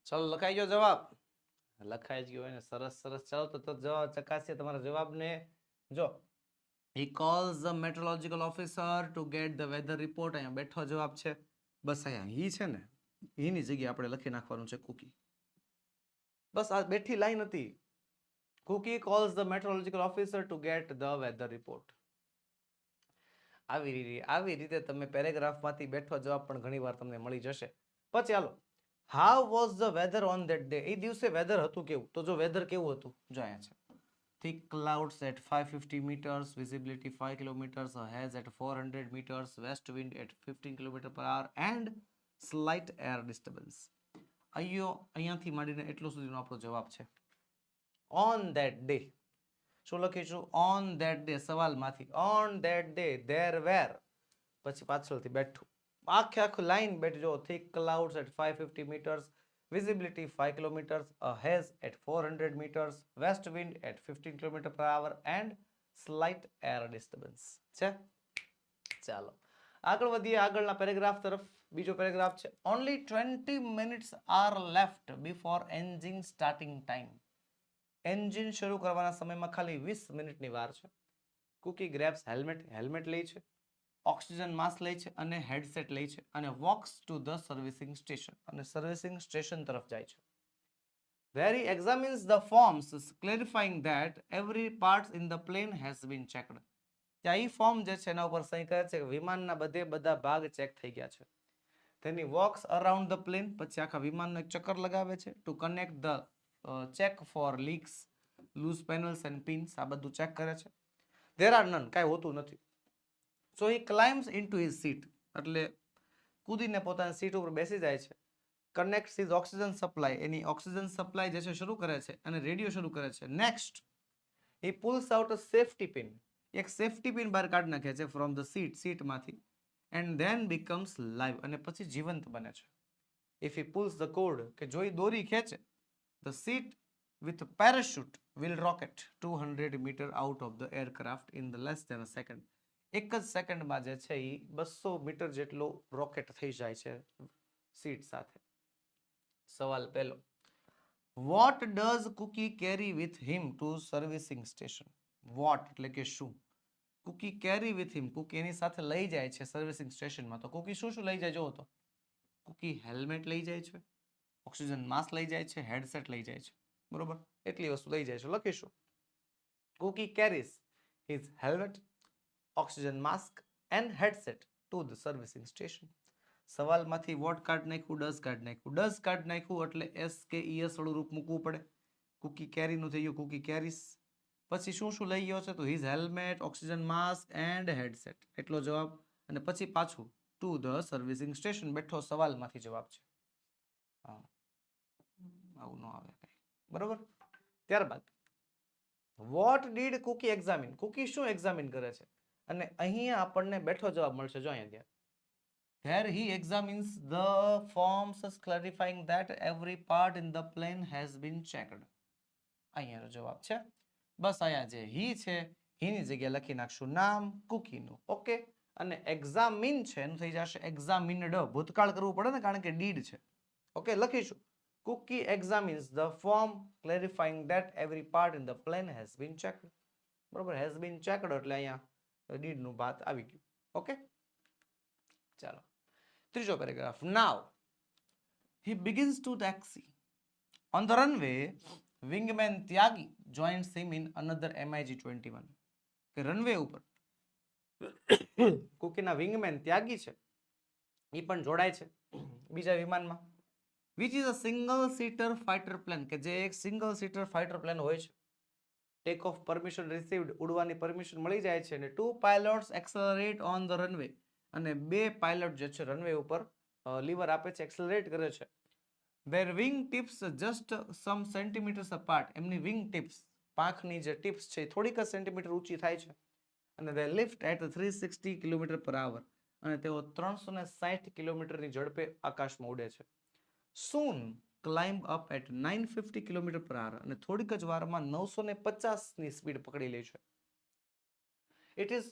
Speaker 1: ચાલો લખાઈ ગયો જવાબ? લખાઈ ગયો હોય ને, સરસ. ચાલો તો જવાબ ચકાસીએ તમારા જવાબને. જો he calls the meteorological officer to get the weather report, અહીંયા બેઠો જવાબ છે. બસ અહીંયા હી છે ને, હીની જગ્યાએ આપણે લખી નાખવાનું છે કુકી. બસ આ બેઠી લાઈન હતી. Cookie calls the meteorological officer to get the weather report. આવી રીતે તમે પેરેગ્રાફમાંથી બેઠો જવાબ પણ ઘણીવાર તમને મળી જશે. પછી હાલો, how was the weather on that day, એ દિવસે વેધર હતું કેવું? તો જો વેધર કેવું હતું, જો અહીંયા છે. thick clouds at 550 meters, visibility 5 kilometers, a haze at 400 meters, west wind at 15 km per hour and slight air disturbance. અહીંયાથી માંડીને એટલો સુધીનો આપણો જવાબ છે. ઓન ધેટ ડે, શું લખીશું? ઓન ધેટ ડે, સવાલમાંથી on that day there were, પછી પાછળથી બેઠું, આખું લાઈન બેઠજો. thick clouds at 550 meters, visibility 5 kilometers, a haze at 400 meters, west wind at 15 km per hour and slight air disturbance છે. ચાલો આગળ વધીએ આગળના પેરેગ્રાફ તરફ. બીજો પેરેગ્રાફ છે, only 20 minutes are left before engine starting time. Engine શરૂ કરવાના સમયમાં ખાલી 20 મિનિટની વાર છે. કુકી ગ્રેબ્સ હેલ્મેટ લે છે, ઓક્સિજન માસ્ક લે છે અને હેડસેટ લે છે અને walks to the servicing station, અને સર્વિસિંગ સ્ટેશન તરફ જાય છે. There he examines the forms clarifying that every part in the plane has been checked. ત્યાં એ ફોર્મ જે છે એના ઉપર સહી કરે છે કે વિમાનના બધા ભાગ ચેક થઈ ગયા છે. તેની વોક્સ અરાઉન્ડ ધ પ્લેન, પછી આખા વિમાનનો એક ચક્કર લગાવે છે. To connect the check for leaks, loose panels and pins, આ બધું ચેક કરે છે. There are none, કાંઈ હોતું નથી. So he climbs into his seat, એટલે કૂદીને પોતાની સીટ ઉપર બેસી જાય છે, કનેક્ટ હિઝ ઓક્સિજન સપ્લાય, એની ઓક્સિજન સપ્લાય જે છે શરૂ કરે છે અને રેડિયો શરૂ કરે છે. Next he pulls out a safety pin, એક સેફટી પિન બહાર કાઢી નાખે છે ફ્રોમ ધ સીટમાંથી, એન્ડ ધેન બીકમ્સ લાઈવ, અને પછી જીવંત બને છે. If he pulls the cord, કે જો એ દોરી ખેંચે, the seat with parachute will rocket 200 meter out of the aircraft in the less than a second. એક જ સેકન્ડમાં જે છે એ 200 મીટર જેટલો રોકેટ થઈ જાય છે સીટ સાથે. સવાલ પહેલો, what does Cookie carry with him to servicing station? what એટલે કે શું? Cookie carry with him, Cookie એની સાથે લઈ જાય છે સર્વિસિંગ સ્ટેશનમાં. તો Cookie શું લઈ જાય જોવો તો? Cookie હેલ્મેટ લઈ જાય છે, ઓક્સિજન માસ્ક લઈ જાય છે, હેડસેટ લઈ જાય છે. બરોબર, એટલી વસ્તુ લઈ જાય છે. લખીશું Cookie carries his helmet, oxygen mask and headset to the servicing station. સવાલમાંથી વોટ કાઢ નાખ્યું, ડઝ કાઢ નાખ્યું. ડઝ કાઢ નાખ્યું એટલે એસ કે ઈએસ વાળું રૂપ મૂકવું પડે. કુકી કેરીનું થઈ ગયું કુકી કેરીસ. પછી શું શું લઈ ગયો છે તો his helmet, oxygen mask and headset, એટલો જવાબ. અને પછી પાછું ટુ ધ સર્વિસિંગ સ્ટેશન બેઠો, સવાલમાંથી જવાબ છે. આવું ન આવે કઈ. બરોબર. ત્યારબાદ what did Cookie examine, Cookie શું એક્ઝામિન કરે છે? અને અહીંયા આપણને બેઠો જવાબ મળશે. જો અહીંયા there he examines the forms clarifying that every part in the plane has been checked. અહીંયાનો જવાબ છે. બસ અહીંયા જે he છે એની જગ્યાએ લખી નાખશું નામ કુકીનું. ઓકે. અને એક્ઝામિન છે એનું થઈ જશે એક્ઝામિન્ડ. ભૂતકાળ કરવું પડે ને કારણ કે ડીડ છે. ઓકે, લખીશું Cookie examines the form clarifying that every part in the plane has been checked. બરોબર, has been checked એટલે અહીંયા ડીડ નું વાત આવી ગયું. ઓકે, ચાલો ત્રીજો paragraph. Now he begins to taxi. On the runway, wingman Tyagi joins him in another MiG-21. કે રનવે ઉપર કુકીના વિંગમેન ત્યાગી છે એ પણ જોડાય છે બીજા વિમાનમાં. which is a single seater fighter plane, કે જે એક સિંગલ સીટર ફાઇટર પ્લેન હોય છે. ટેક ઓફ પરમિશન રિસીવ્ડ, ઉડવાની પરમિશન મળી જાય છે. અને 2 pilots accelerate on the runway, અને 2 પાયલટ જે છે રનવે ઉપર લીવર આપે છે, એક્સેલરેટ કરે છે. their wing tips just some centimeters apart, એમની વિંગ ટિપ્સ, પાંખની જે ટિપ્સ છે થોડીક જ સેન્ટીમીટર ઊંચી થાય છે. અને they lift at 360 km/h, અને તેઓ 360 કિલોમીટરની ઝડપે આકાશમાં ઉડે છે. soon climb up at 950 km/h, અને થોડીક જ વારમાં 950 ની સ્પીડ પકડી લે છે. it is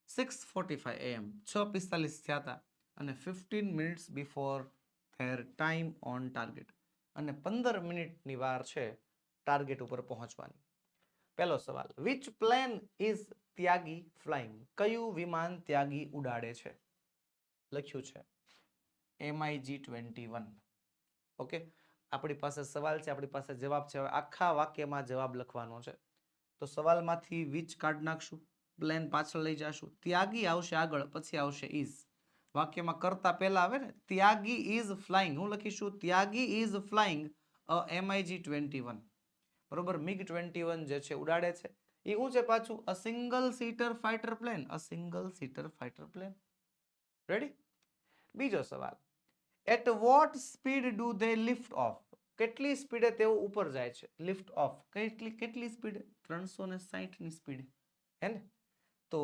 Speaker 1: 6:45 am, 6:45 થયા હતા, અને 15 minutes before their time on target, અને 15 મિનિટની વાર છે ટાર્ગેટ ઉપર પહોંચવાની. પહેલો સવાલ, which plane is Tyagi flying? કયું વિમાન ત્યાગી ઉડાડે છે? લખ્યું છે MiG-21. ઓકે, આપણી પાસે સવાલ છે, આપણી પાસે જવાબ છે. હવે આખા વાક્યમાં જવાબ લખવાનો છે. તો સવાલમાંથી which કાઢ નાખશું, પ્લેન પાછળ લઈ જશું, ત્યાગી આવશે આગળ, પછી આવશે is. વાક્યમાં કરતા પહેલા આવે ને, ત્યાગી is flying, હું લખીશું ત્યાગી is flying a MiG-21. બરોબર, MiG-21 જે છે ઉડાડે છે. એ શું છે પાછું? a single seater fighter plane, a single seater fighter plane. Ready? બીજો સવાલ, at what speed do they lift off? કેટલી સ્પીડે તેઓ ઉપર જાય છે? લિફ્ટ ઓફ કેટલી સ્પીડ? 360 ની સ્પીડ હે ને? તો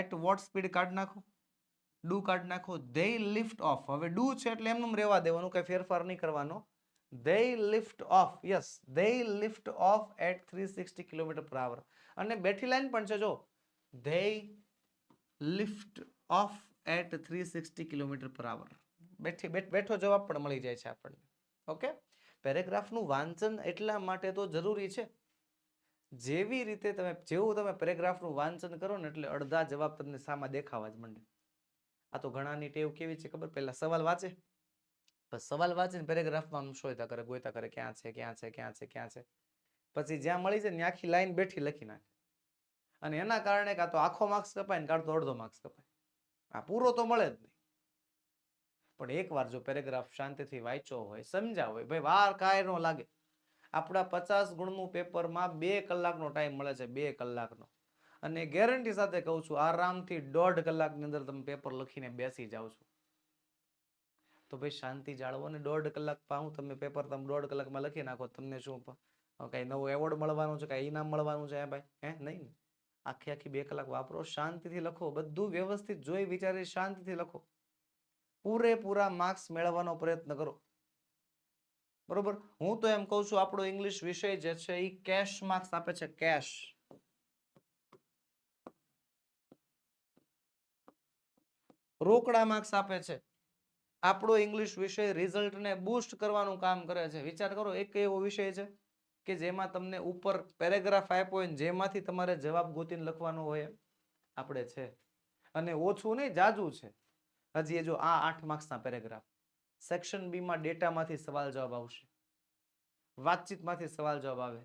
Speaker 1: at what speed કાઢ નાખો, ડુ કાઢ નાખો. they lift off, હવે ડુ છે એટલે એમનું રહેવા દેવાનું, કઈ ફેરફાર નહીં કરવાનો. they lift off, yes, they lift off at 360 km/h. અને બેઠી લાઈન પણ છે જો, they lift off at 360 km/h. બેઠો જવાબ પણ મળી જાય છે આપણને. ઓકે, પેરેગ્રાફનું વાંચન એટલા માટે તો જરૂરી છે. જેવું તમે પેરેગ્રાફનું વાંચન કરો ને એટલે અડધા જવાબ તમને સામા દેખાવા જ માંડે. આ તો ઘણાની ટેવ કેવી છે ખબર? પહેલા સવાલ વાંચે, સવાલ વાંચીને પેરેગ્રાફમાં શોધતા કરે, ગોયતા કરે, ક્યાં છે ક્યાં છે ક્યાં છે ક્યાં છે, પછી જ્યાં મળી જાય ને આખી લાઈન બેઠી લખી નાખે. અને એના કારણે કાં તો આખો માર્ક્સ કપાય ને કાં તો અડધો માર્ક્સ કપાય. આ પૂરો તો મળે જ નહીં. પણ એકવાર જો પેરેગ્રાફ શાંતિથી વાંચ્યો હોય, સમજ્યા હોય, ભાઈ વાર કાંઈ ન લાગે. આપણા 50 ગુણનું પેપરમાં 2 કલાકનો ટાઈમ મળે છે, 2 કલાકનો. અને ગેરંટી સાથે કહું છું, આરામથી 1.5 કલાકની અંદર તમે પેપર લખીને બેસી જાઓ છો. તો ભાઈ શાંતિ જાળવો ને 1.5 કલાક પાઉં તમે પેપર તમે 1.5 કલાકમાં લખી નાખો, તમને શું કઈ નવું એવોર્ડ મળવાનું છે, કઈ ઇનામ મળવાનું છે ભાઈ? નહીં ને. આખી 2 કલાક વાપરો, શાંતિથી લખો, બધું વ્યવસ્થિત જોઈ વિચારી શાંતિથી લખો, પૂરેપૂરા માર્ક્સ મેળવવાનો પ્રયત્ન કરો. બરોબર. હું તો એમ કહું છું આપણો ઇંગ્લિશ વિષય જે છે એ કેશ માર્ક્સ આપે છે, કેશ. રોકડા માર્ક્સ આપે છે. આપણો ઇંગ્લિશ વિષય રિઝલ્ટને બૂસ્ટ કરવાનું કામ કરે છે. વિચાર કરો, એક એવો વિષય છે કે જેમાં તમને ઉપર પેરેગ્રાફ આપ્યો હોય, જેમાંથી તમારે જવાબ ગોતીને લખવાનો હોય, આપણે છે. અને ઓછું નહીં, જાજુ છે. હજી જો આ 8 માર્ક્સના પેરેગ્રાફ, સેક્શન બી માં ડેટામાંથી સવાલ જવાબ આવશે, વાતચીતમાંથી સવાલ જવાબ આવે,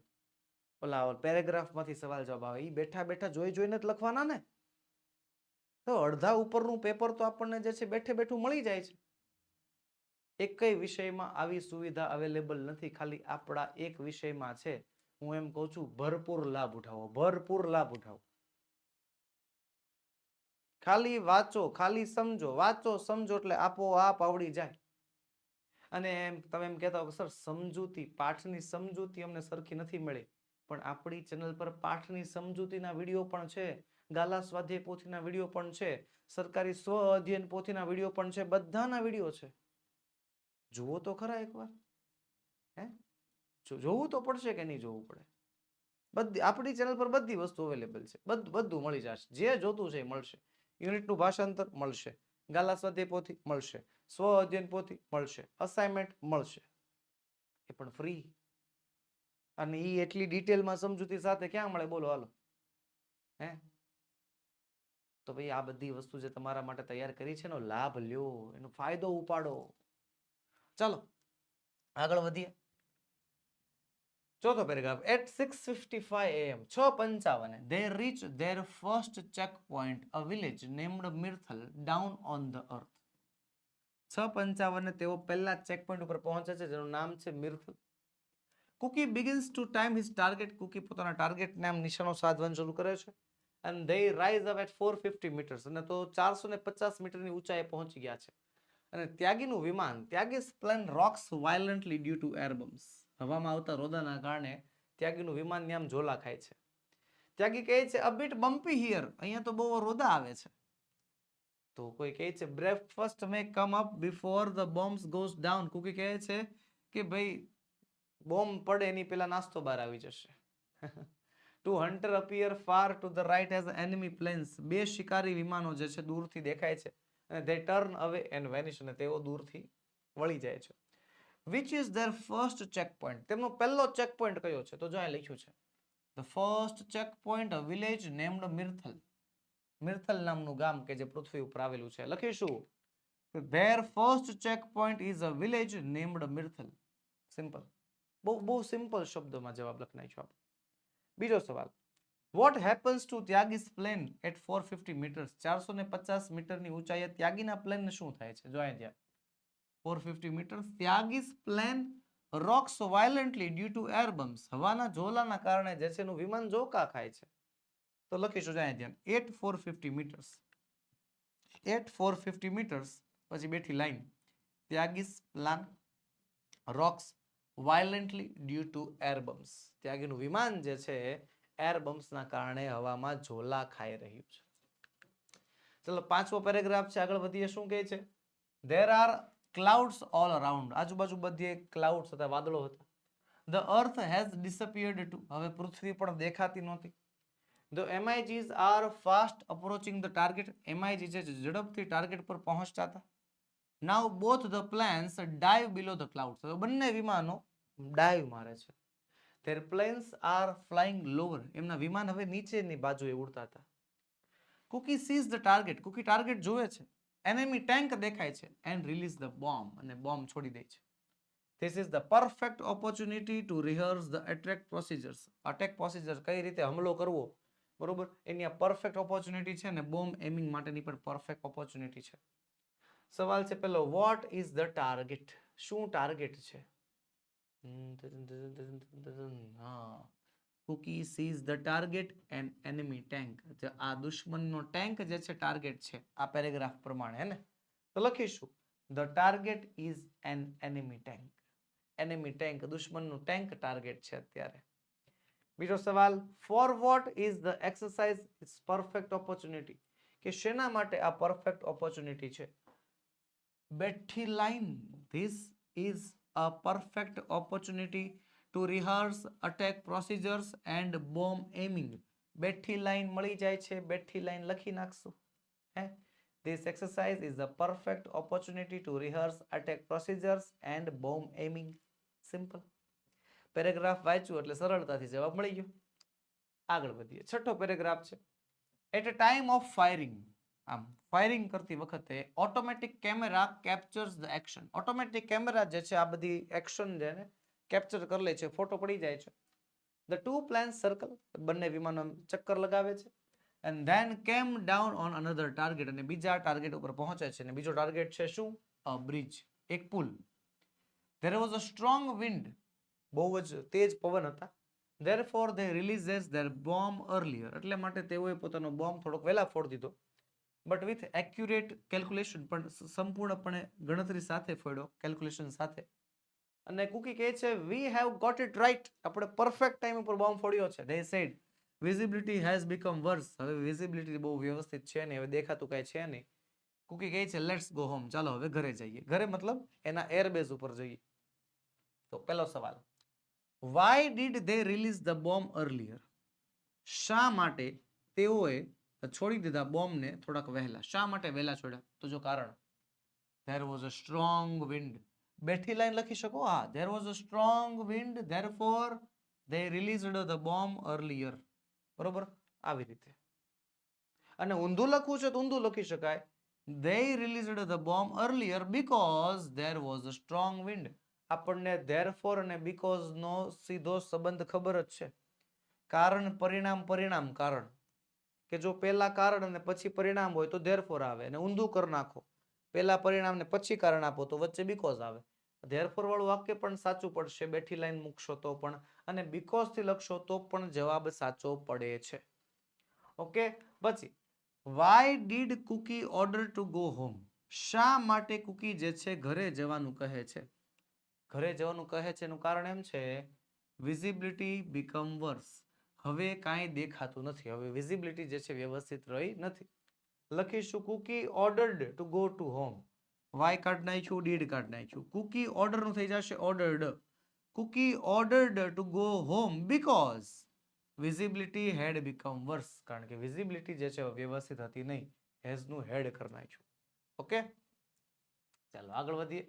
Speaker 1: ઓલા પેરેગ્રાફમાંથી સવાલ જવાબ આવે. એ બેઠા બેઠા જોઈ જોઈને જ લખવાના ને. તો અડધા ઉપરનું પેપર તો આપણને જે છે બેઠે બેઠું મળી જાય છે. એકય વિષયમાં આવી સુવિધા અવેલેબલ નથી, ખાલી આપણા એક વિષયમાં છે. હું એમ કહું છું ભરપૂર લાભ ઉઠાવો, ભરપૂર લાભ ઉઠાવો. ખાલી વાંચો, ખાલી સમજો, વાંચો સમજો એટલે આપોઆપ આવડી જાય. અને તમે એમ કહેતા હો સર સમજૂતી, પાઠની સમજૂતી અમને સરખી નથી મળી, પણ આપણી ચેનલ પર પાઠની સમજૂતીના વિડીયો પણ છે, ગાલા સ્વાધ્યાય પોથીના વિડીયો પણ છે, સરકારી સ્વ અધ્યયન પોથીના વિડીયો પણ છે, બધાના વિડીયો છે. જુઓ તો ખરા એકવાર. હે, જોવું તો પડશે કે નહીં જોવું પડે? બધી આપણી ચેનલ પર બધી વસ્તુ અવેલેબલ છે, બધું મળી જશે. જે જોતું છે એ મળશે. યુનિટનું ભાષાંતર મળશે, ગાલા સ્વાધ્યાય પોથી મળશે, સ્વ અધ્યયન પોથી મળશે, અસાઇનમેન્ટ મળશે, એ પણ ફ્રી. અને એ એટલી ડિટેલમાં સમજૂતી સાથે ક્યાં મળે બોલો હાલો? હે, તો ભાઈ આ બધી વસ્તુ જે તમારા માટે તૈયાર કરી છે એનો લાભ લ્યો, એનો ફાયદો ઉપાડો. ચાલો આગળ વધીએ. ચોથો paragraph. At 6:55 AM, 6:55, they reach their first checkpoint, a village named Mirthal, down on the earth. 6:55 તેઓ પહેલા ચેકપોઈન્ટ ઉપર પહોંચે છે જેનું નામ છે મિર્થલ. Cookie begins to time his target. Cookie પોતાના ટાર્ગેટ નામ નિશાનો સાધવાનું શરૂ કરે છે. And they rise up at 450 meters. અને તો 450 મીટરની ઊંચાઈએ પહોંચી ગયા છે. અને ત્યાગીનું વિમાન, ત્યાગી's plane rocks violently due to air bombs. હવામાં આવતા રોદાના કારણે ત્યાગીનું વિમાન આમ ઝોલા ખાય છે. ત્યાગી કહે છે a bit bumpy here, અહીંયા તો બહુ રોદા આવે છે. તો કોઈ કહે છે breakfast may come up before the bombs goes down. Cookie કહે છે કે ભાઈ બોમ્બ પડે એની પહેલા નાસ્તો બહાર આવી જશે. Two hunter appear far to the right as enemy planes. બે શિકારી વિમાનો જે છે દૂરથી દેખાય છે અને they turn away and vanish, અને તેઓ દૂરથી વળી જાય છે. Which is their first checkpoint? તેમનો પહેલો checkpoint કયો છે? તો જો અહીં લખ્યું છે the first checkpoint, a village named Mirthal. મિર્થલ નામનું ગામ કે જે પૃથ્વી ઉપર આવેલું છે. લખીશું their first checkpoint is a village named Mirthal. Simple, બહુ સિમ્પલ શબ્દોમાં જવાબ લખી નાખ્યો આપણે. બીજો સવાલ. What happens to ત્યાગી's plane at 450 meters? 450 મીટરની ઊંચાઈએ ત્યાગીના પ્લેનને શું થાય છે? જો અહીંયા 450 meters, ત્યાગી's plane rocks violently due to air bombs. હવાના ઝોલાના કારણે જે છે એનું વિમાન ઝોકા ખાય છે. તો લખીશું જો અહીંયા ધ્યાન, at 450 meters. At 450 meters પછી બેઠી line, Tyagi's plane rocks violently due to air bombs. ત્યાગીનું વિમાન જે છે એર બમ્સના કારણે હવામાં ઝોલા ખાઈ રહ્યું છે. ચલો પાંચમો પેરેગ્રાફ છે, આગળ વધીએ. શું કહે છે? There are clouds all around. આજુબાજુ બધે ક્લાઉડ્સ હતા, વાદળો હતા. The earth has disappeared too. હવે પૃથ્વી પણ દેખાતી નહોતી. The MiGs are fast approaching the target. MiG છે ઝડપથી ટાર્ગેટ પર પહોંચતા હતા. Now both the planes dive below the clouds. હવે બંને વિમાનો ડાઈવ મારે છે. Their planes are flying lower. એમના વિમાન હવે નીચેની બાજુએ ઉડતા હતા. Cookie sees the target. Cookie target જોવે છે. Enemy tank દેખાય છે and release the bomb. અને બોમ્બ છોડી દે છે. This is the perfect opportunity to rehearse the attack procedures. Attack procedures કઈ રીતે હુમલો કરવો, બરોબર, એની આ પરફેક્ટ ઓપોર્ચ્યુનિટી છે ને બોમ્બ એમિંગ માટેની પણ પરફેક્ટ ઓપોર્ચ્યુનિટી છે. સવાલ છે પેલો, what is the target? શું ટાર્ગેટ છે? Cookie sees the target and enemy tank. આ દુશ્મનનો ટેન્ક જે છે ટાર્ગેટ છે આ પેરેગ્રાફ પ્રમાણે, હે ને? તો લખીશું the target is an enemy tank. Enemy tank, દુશ્મનનું ટેન્ક ટાર્ગેટ છે અત્યારે. બીજો સવાલ, for what is the exercise is perfect opportunity, કે શેના માટે આ પરફેક્ટ ઓપોર્ચ્યુનિટી છે? બેઠી line, this is a perfect opportunity to rehearse attack procedures and bomb aiming. બેઠી લાઈન મળી જાય છે, બેઠી લાઈન લખી નાખશું. હે, this exercise is a perfect opportunity to rehearse attack procedures and bomb aiming. Simple. Paragraph વાંચ્યું એટલે સરળતાથી જવાબ મળી ગયો. આગળ વધીએ. છઠ્ઠો પેરેગ્રાફ છે. At a time of firing, આમ ફાયરિંગ કરતી વખતે automatic camera captures the action. Automatic camera જે છે આ બધી એક્શન જેને કેપ્ચર કરી લે છે, ફોટો પડી જાય છે. ધ ટુ પ્લેન્સ સર્કલ, બંને વિમાનો ચક્કર લગાવે છે. એન્ડ ધેન કેમ ડાઉન ઓન અનધર ટાર્ગેટ, અને બીજા ટાર્ગેટ ઉપર પહોંચે છે. અને બીજો ટાર્ગેટ છે શું? અ બ્રિજ, એક પુલ. There was a strong wind, બહુ જ તેજ પવન હતા. Therefore they releases their bomb earlier, એટલે માટે તેઓએ પોતાનો બોમ્બ થોડોક વહેલા ફોડી દીધો. બટ વિથ એક્યુરેટ કેલ્ક્યુલેશન, પણ સંપૂર્ણપણે ગણતરી સાથે ફોડ્યો, કેલ્ક્યુલેશન સાથે. અને કુકી કહે છે we have got it right, આપણે પરફેક્ટ ટાઈમ ઉપર બોમ્બ ફોડ્યો છે. They said visibility has become worse, હવે વિઝિબિલિટી બહુ વ્યવસ્થિત છે નહીં, હવે દેખાતું કાંઈ છે નહીં. કુકી કહે છે લેટ્સ ગો હોમ, ચાલો હવે ઘરે જઈએ. ઘરે મતલબ એના એરબેઝ ઉપર જઈએ. તો પહેલો સવાલ, why did they release the bomb earlier, શા માટે તેઓએ છોડી દીધા બોમ્બને થોડાક વહેલા? શા માટે વહેલા છોડ્યા? તો જો કારણ, there was a strong wind. બેઠી લાઈન લખી શકો. હા, there was a strong wind, therefore they released the bomb earlier. બરોબર, આવી રીતે. અને ઊંધું લખવું છે તો ઊંધું લખી શકાય. They released the bomb earlier because there was a strong wind. આપણને therefore અને because નો સીધો સંબંધ ખબર જ છે. કારણ પરિણામ, પરિણામ કારણ. કે જો પહેલા કારણ અને પછી પરિણામ હોય તો therefore આવે, અને ઊંધું કરી નાખો, પહેલા પરિણામ ને પછી કારણ આપો તો વચ્ચે because આવે. therefore વાળું વાક્ય પણ સાચું પડશે, બેઠી લાઈન મૂકશો તો પણ, અને because થી લખશો તો પણ જવાબ સાચો પડે છે. ઓકે, પછી why did Cookie order to go home, શા માટે કુકી જે છે ઘરે જવાનું કહે છે? ઘરે જવાનું કહે છે એનું કારણ એમ છે વિઝિબિલિટી બીકમ વર્સ, હવે કાંઈ દેખાતું નથી, હવે વિઝિબિલિટી જે છે વ્યવસ્થિત રહી નથી. લખીશું Cookie ordered to go to home. Why કાઢ નાખ્યું, ડીડ કાઢ નાખ્યું. કુકી ઓર્ડર નું થઈ જશે ordered. Cookie ordered to go home because visibility had become worse, કારણ કે વિઝિબિલિટી જે છે વ્યવસ્થિત હતી નહીં, હેઝ નું હેડ કરી નાખ્યું. ઓકે, ચાલો આગળ વધીએ.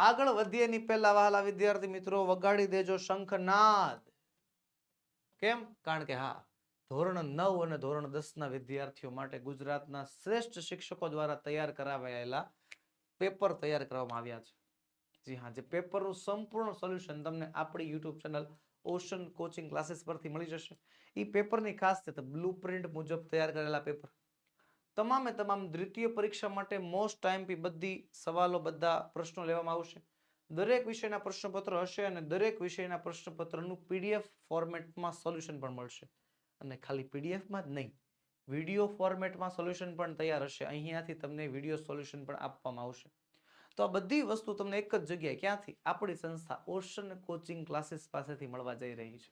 Speaker 1: આગળ વધીએ ની પહેલા વહાલા વિદ્યાર્થી મિત્રો વગાડી દેજો શંખનાદ. કેમ? કારણ કે હા, ધોરણ 9 અને ધોરણ 10 ના વિદ્યાર્થીઓ માટે ગુજરાતના શ્રેષ્ઠ શિક્ષકો દ્વારા તૈયાર કરાવાયેલા પેપર તૈયાર કરવામાં આવ્યા છે. જી હા, જે પેપરનું સંપૂર્ણ સોલ્યુશન તમને આપણી YouTube channel ocean coaching classes પરથી મળી જશે. એ પેપરની ખાસિયત બ્લુપ્રિન્ટ મુજબ તૈયાર કરેલા પેપર. તમામે તમામ દ્વિતીય પરીક્ષા માટે મોસ્ટ ટાઈમથી બધી સવાલો, બધા પ્રશ્નો લેવામાં આવશે. દરેક વિષયના પ્રશ્નપત્ર હશે અને દરેક વિષયના પ્રશ્નપત્રનું પીડીએફ ફોર્મેટમાં સોલ્યુશન પણ મળશે. અને ખાલી પીડીએફમાં જ નહીં, વિડીયો ફોર્મેટમાં સોલ્યુશન પણ તૈયાર હશે. અહીંયાથી તમને વિડીયો સોલ્યુશન પણ આપવામાં આવશે. તો આ બધી વસ્તુ તમને એક જ જગ્યાએ, ક્યાંથી? આપણી સંસ્થા ઓશન કોચિંગ ક્લાસીસ પાસેથી મળવા જઈ રહી છે.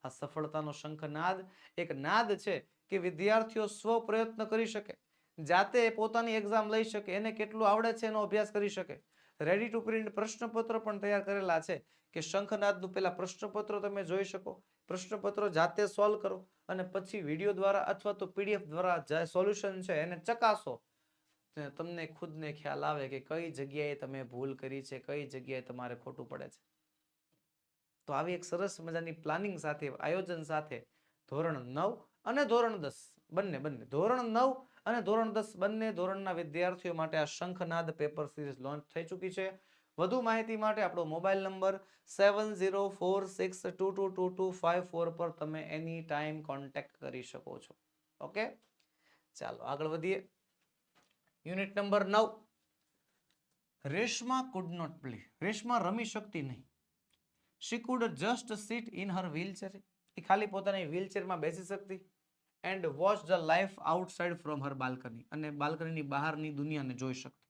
Speaker 1: આ સફળતાનો શંખનાદ એક નાદ છે કે વિદ્યાર્થીઓ સ્વ પ્રયત્ન કરી શકે, જાતે પોતાની એક્ઝામ લઈ શકે, એને કેટલું આવડે છે એનો અભ્યાસ કરી શકે. રેડી ટુ પ્રિન્ટ પ્રશ્નપત્ર પણ તૈયાર કરેલા છે કે શંખનાદનું પહેલા પ્રશ્નપત્ર તમે જોઈ શકો, પ્રશ્નપત્ર જાતે સોલ્વ કરો અને પછી વિડીયો દ્વારા અથવા તો પીડીએફ દ્વારા જે સોલ્યુશન છે એને ચકાસો. તમને ખુદને ખ્યાલ આવે કે કઈ જગ્યાએ તમે ભૂલ કરી છે, કઈ જગ્યાએ તમારે ખોટું પડે છે. તો આવી એક સરસ મજાની પ્લાનિંગ સાથે, આયોજન સાથે ધોરણ 9 અને ધોરણ 10 બંને ધોરણ 9 અને ધોરણ 10 બંને ધોરણના વિદ્યાર્થીઓ માટે આ શંખનાદ પેપર સિરીઝ લોન્ચ થઈ ચૂકી છે. વધુ માહિતી માટે આપણો મોબાઈલ નંબર 7046222254 પર તમે એની ટાઈમ કોન્ટેક્ટ કરી શકો છો. ઓકે, ચાલો આગળ વધીએ. Unit number 9. Reshma could not play, Reshma રમી શકતી નહીં. She could just sit in her wheelchair, એ ખાલી પોતાની વ્હીલચેરમાં બેસી શકતી. And watch the life outside from her balcony, અને બાલ્કનીની બહારની દુનિયાને જોઈ શકતી.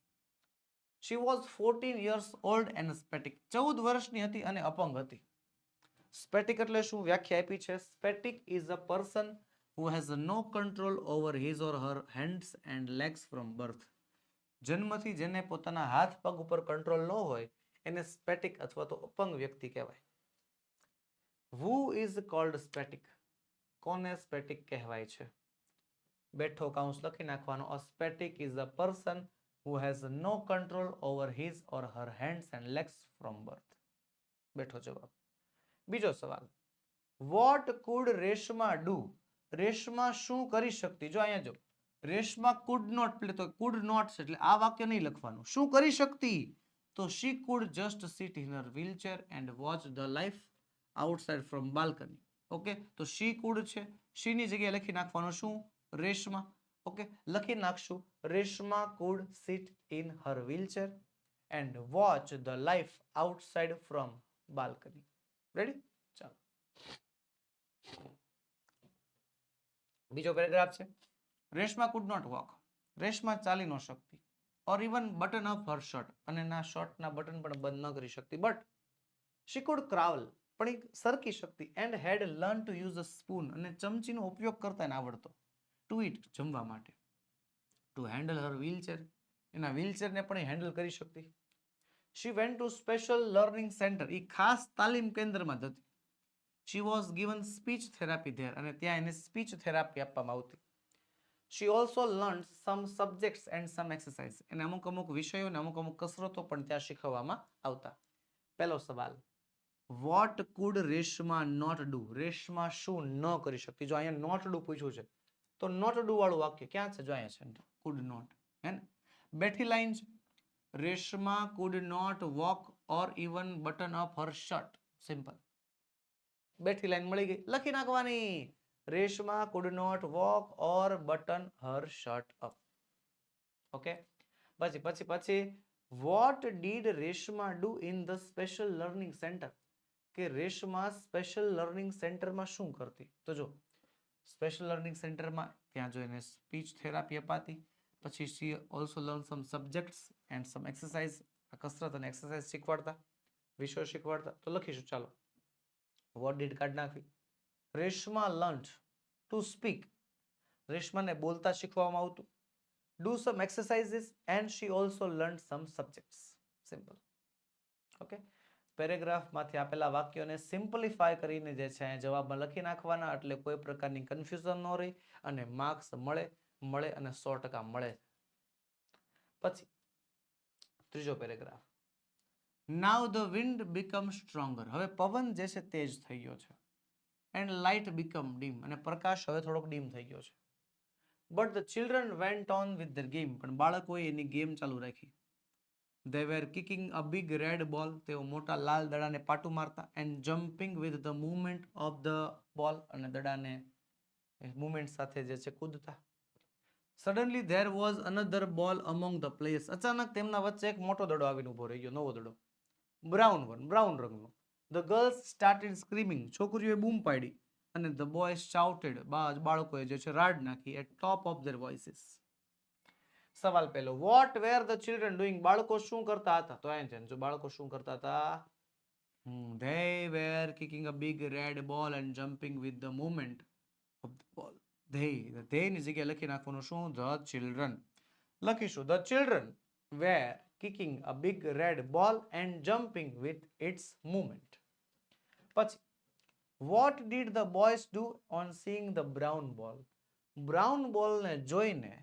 Speaker 1: She was 14 years old and spastic. 14 વર્ષની હતી અને અપંગ હતી. Spastic એટલે શું? વ્યાખ્યા આપી છે. Spastic is a person who has no control over his or her hands and legs from birth. જન્મથી જેને પોતાના હાથ પગ ઉપર કંટ્રોલ ન હોય એને સ્પેટિક અથવા તો અપંગ વ્યક્તિ કહેવાય. Who is called spastic? કોને સ્પેટિક કહેવાય છે? બેઠો કાઉન્સ લખી નાખવાનો. A spastic is a person who has no control over his or her hands and legs from birth. બેઠો જવાબ. બીજો સવાલ. What could Reshma do? Reshma શું કરી શકતી? જો અહીંયા જો રેશમા could not, એટલે તો could not એટલે આ વાક્ય નહીં લખવાનું. શું કરી શકતી? તો she could just sit in her wheelchair and watch the life outside from balcony. Okay, તો she could છે, she ની જગ્યાએ લખી નાખવાનું શું? રેશમા. ઓકે, લખી નાખશું Reshma could sit in her wheelchair and watch the life outside from balcony. Ready? ચાલો બીજો પેરેગ્રાફ છે. Reshma could not walk. Reshma ચાલી ન શકતી. or even button up her shirt, અને ના શર્ટના બટન પણ બંધ ન કરી શકતી. but she could crawl, પણ એ સરકી શકતી. and had learned to use a spoon, અને ચમચીનો ઉપયોગ કરતા એને આવડતો. to eat, જમવા માટે. to handle her wheelchair, એના વ્હીલચેરને પણ હેન્ડલ કરી શકતી. she went to special learning center, એ ખાસ તાલીમ કેન્દ્રમાં જતી. she was given speech therapy there, અને ત્યાં એને સ્પીચ થેરાપી આપવામાં આવતી. she also learned some subjects and some exercise, એને અમુક અમુક વિષયો અને અમુક અમુક કસરતો પણ ત્યાં શીખવવામાં આવતા. પહેલો સવાલ, what could Reshma not do? Reshma શું ન કરી શકતી? જો અહીંયા not do પૂછ્યું છે તો not do વાળું વાક્ય ક્યાં છે? જો અહીંયા છે could not, હે ને? બેઠી લાઈન છે. Reshma could not walk or even button up her shirt. Simple. બેઠી લાઈન મળી ગઈ, લખી નાખવાની. Reshma could not walk or button her shirt up. Okay, પછી what did Reshma do in the special learning center? કે રેશમા સ્પેશિયલ લર્નિંગ સેન્ટરમાં શું કરતી? તો જો સ્પેશિયલ લર્નિંગ સેન્ટરમાં ત્યાં જો એને સ્પીચ થેરાપી અપાતી. પછી she also learned some subjects and some exercise, કસરત અને એક્સરસાઇઝ શીખવાડતા, વિષયો શીખવાડતા. તો લખીશું ચાલો. what did કાઢ નાખવી. રેશમા learned to speak, રેશમાને બોલતા શીખવામાં આવતું. do some exercises and she also learned some subjects. Simple. Okay, પેરેગ્રાફમાંથી આપેલા વાક્યોને સિમ્પલિફાય કરીને જે છે જવાબમાં લખી નાખવાના, એટલે કોઈ પ્રકારની કન્ફ્યુઝન ન રહે અને માર્ક્સ મળે અને 100% મળે. પછી ત્રીજો paragraph. Now the wind become stronger, હવે પવન જે છે તેજ થઈ ગયો છે. એન્ડ લાઇટ બીકમ ડીમ, અને પ્રકાશ હવે થોડોક ડીમ થઈ ગયો છે. But the children went on with their game, પણ બાળકોએ એની ગેમ ચાલુ રાખી. They were kicking a big red ball, તેઓ મોટા લાલ દડાને પાટું મારતા. and jumping with the movement of the ball, અને દડાને મૂવમેન્ટ સાથે જે છે કૂદતા. suddenly there was another ball among the players, અચાનક તેમના વચ્ચે એક મોટો દડો આવીને ઊભો રહી ગયો, નવો દડો, બ્રાઉન રંગનો. the girls started screaming, છોકરીઓએ બૂમ પાડી. અને the boys shouted, બાળકોએ જે છે રાડ નાખી at top of their voices. સવાલ પહેલો, what were the children doing? બાળકો શું કરતા હતા? તો અહીં છે જો બાળકો શું કરતા હતા? they were kicking a big red ball and jumping with the movement of the ball. they ની જગ્યાએ લખી નાખવાનું શું? the children. લખીશું the children were kicking a big red ball and jumping with its movement. પછી what did the boys do on seeing the brown ball? brown ball ને જોઈને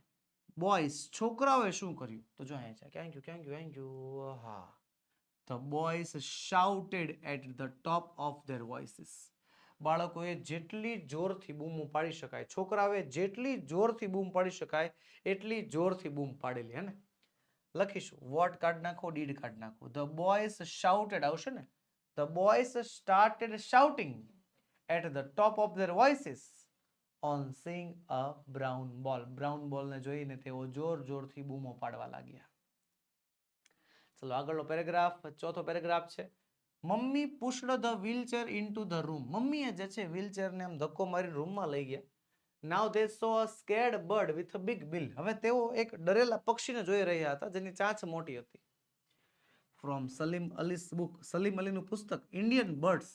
Speaker 1: boys છોકરાઓએ શું કર્યું? તો જો અહીંયા છે, ક્યાં ગયું? હા, the boys shouted at the top of their voices. બાળકોએ જેટલી જોરથી બૂમ પાડી શકાય, છોકરાઓએ જેટલી જોરથી બૂમ પાડી શકાય એટલી જોરથી બૂમ પાડેલી, હે ને? લખીશું what કાઢ નાખો, did કાઢ નાખો. the boys shouted આવશે ને? the boys started shouting at the top of their voices on seeing a brown ball. brown ball ને જોઈને તેઓ જોરથી બૂમો પાડવા લાગ્યા. ચલો આગળનો પેરેગ્રાફ, ચોથો પેરેગ્રાફ છે. Mummy pushed the wheelchair into the room. મમ્મીએ જે છે વ્હીલચેરને આમ ધક્કો મારી રૂમમાં લઈ ગયા. now they saw a scared bird with a big bill. હવે તેઓ એક ડરેલા પક્ષીને જોઈ રહ્યા હતા જેની ચાંચ મોટી હતી. ફ્રોમ સલીમ અલીસ બુક, સલીમ અલીનું પુસ્તક ઇન્ડિયન બર્ડ્સ,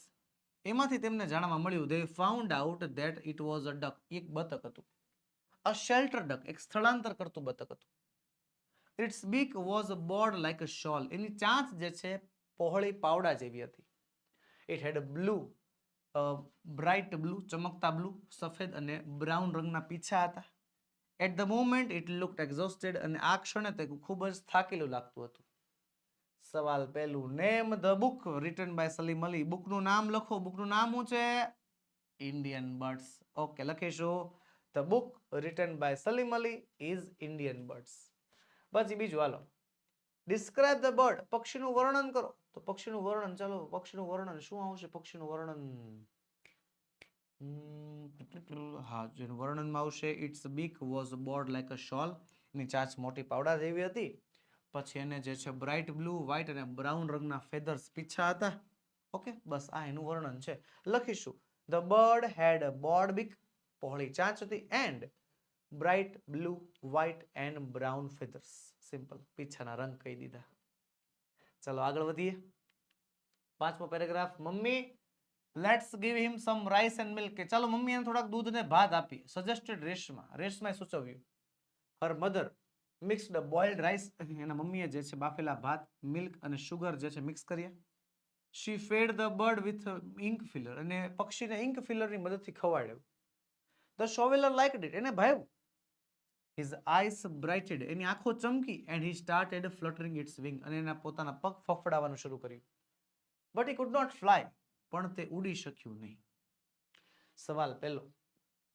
Speaker 1: એમાંથી તેમને જાણવા મળ્યું they found out that it was a duck, એક બતક હતું, અ શેલ્ટર ડક, એક સ્થળાંતર કરતું બતક હતું. Its beak was broad like a shovel, એની ચાંચ જે છે પહોળી પાવડા જેવી હતી. It had blue, bright blue, ચમકતા બ્લુ, સફેદ અને બ્રાઉન રંગના પીછા હતા. At the moment it looked exhausted, અને આ ક્ષણે તે ખૂબ જ થાકેલું લાગતું હતું. સવાલ પહેલું, name the book written by Salim Ali, બુકનું નામ લખો. બુકનું નામ શું છે? Indian birds. ઓકે, લખીશું the book written by Salim Ali is Indian birds. પછી બીજું હાલો, ડિસ્ક્રાઇબ ધ બર્ડ, પક્ષીનું વર્ણન કરો. તો પક્ષીનું વર્ણન, ચાલો પક્ષીનું વર્ણન શું આવશે? પક્ષીનું વર્ણન, હા, જેનું વર્ણનમાં આવશે its beak was broad like a shovel, એની ચાંચ મોટી પાવડા જેવી હતી. પછી એને જે છે બ્રાઇટ બ્લુ, વ્હાઇટ અને બ્રાઉન રંગના ફેધર્સ પીછા હતા. ઓકે, બસ આ એનું વર્ણન છે. લખીશું the bird had a broad beak, પહોળી ચાંચ હતી, and bright blue, white and brown feathers. Simple, પીછાના રંગ કહી દીધા. ચલો આગળ વધીએ. પાંચમો paragraph, mummy let's give him some rice and milk, કે ચાલો મમ્મી એને થોડાક દૂધ ને ભાત આપીએ. સજેસ્ટેડ રેશમા, રેશમાએ સૂચવ્યું. Her mother mixed boiled rice, એના મમ્મીએ જે છે બાફેલા ભાત, મિલ્ક અને સુગર જે છે મિક્સ કર્યા. She fed the bird with ink filler, અને પક્ષીને ઇન્ક ફિલરની મદદથી ખવાડ્યું. ધ શોવેલર લાઇક્ડ ઇટ, એને ભાવ્યું. હિઝ આઈસ બ્રાઇટેડ, એની આંખો ચમકી, and he started fluttering its wing, અને એના પોતાના પગ ફફડાવવાનું શરૂ કર્યું. But he could not fly, પણ તે ઉડી શક્યું નહીં. સવાલ પહેલો,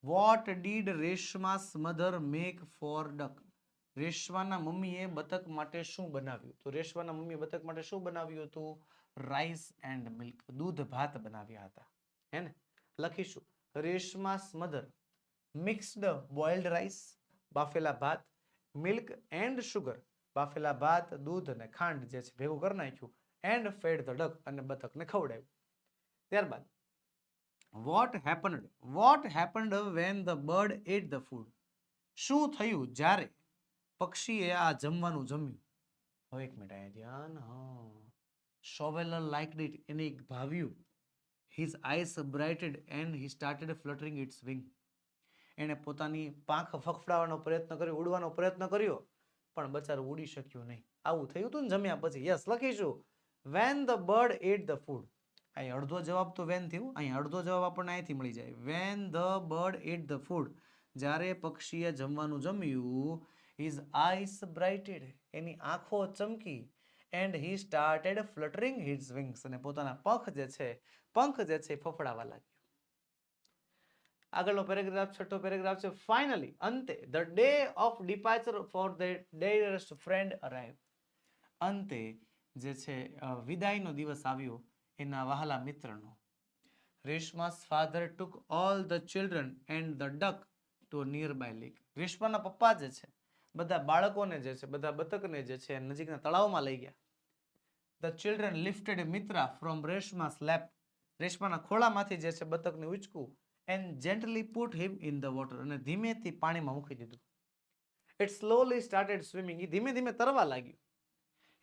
Speaker 1: what did Reshma's mother make for duck, રેશમાના મમ્મીએ બતક માટે શું બનાવ્યું? તો રેશમાના મમ્મીએ બતક માટે શું બનાવ્યું હતું? રાઈસ એન્ડ મિલ્ક, દૂધ ભાત બનાવ્યા હતા. હે ને? લખીશું Reshma's mother mixed boiled rice, બાફેલા ભાત, મિલ્ક એન્ડ સુગર, બાફેલા ભાત, દૂધ અને ખાંડ જે છે ભેગું કરી નાખ્યું, એન્ડ ફેડ ધ ડક, અને બતકને ખવડાવ્યું. ત્યારબાદ what happened when the bird ate the food, શું થયું જ્યારે પક્ષીએ આ જમવાનું જમ્યું? હવે એક મિનિટ અહીંયા ધ્યાન. શોવેલર લાઇક્ડ ઇટ, એને ભાવ્યું. His eyes brightened and he started fluttering its wing, એને પોતાની પાંખ ફફડાવવાનો પ્રયત્ન કર્યો, ઉડવાનો પ્રયત્ન કર્યો, પણ બચારું ઉડી શક્યું નહીં. આવું થયું હતું ને જમ્યા પછી. યસ, લખીશું when the bird ate the food. અહીં અડધો જવાબ તો વેન થયું, અહીં અડધો જવાબ આપણને અહીંથી મળી જાય. When the bird ate the food, જ્યારે પક્ષીએ જમવાનું જમ્યું, હિઝ આઈસ બ્રાઇટેડ, એની આંખો ચમકી, and he started ફ્લટરિંગ his wings, અને પોતાના પંખ જે છે ફફડાવા લાગ્યો. આગળનો પેરેગ્રાફ, છઠ્ઠો પેરેગ્રાફ છે, ફાઇનલી, અંતે, the day of departure for the dearest friend arrive, અંતે જે છે વિદાયનો દિવસ આવ્યો એના વહાલા મિત્રનો. Reshma's father took all the children and the duck to nearby lake, રેશમાના પપ્પા જે છે બધા બાળકોને જે છે, બધા બતકને જે છે નજીકના તળાવમાં લઈ ગયા. The children lifted Mitra from Reshma's lap, રેશમાના ખોળામાંથી જે છે બતકને ઉચકું, and gently put him in the water, અને ધીમેથી પાણીમાં મૂકી દીધું. ઇટ સ્લોલી સ્ટાર્ટેડ સ્વિમિંગ, એ ધીમે ધીમે તરવા લાગ્યું.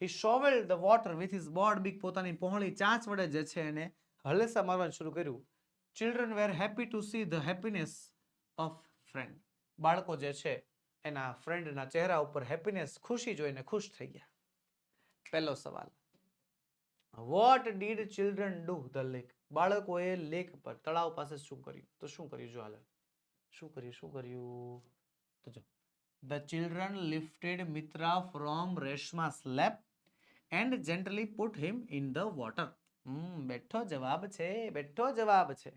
Speaker 1: He shovelled the water with his broad beak, પોતાની પહોળી ચાંચ વડે જે છે એને હલેસા મારવાનું શરૂ કર્યું. Children were happy to see the happiness of friend, બાળકો જે છે એના ફ્રેન્ડના ચહેરા ઉપર હેપીનેસ, ખુશી જોઈને ખુશ થઈ ગયા. પહેલો સવાલ, what did children do the lake, બાળકોએ લેક પર, તળાવ પાસે શું કર્યું? તો શું કર્યું? જો હાલે શું કર્યું? તો જો, the children lifted Mitra from Reshma's lap and gently put him in the water. બેઠો જવાબ છે.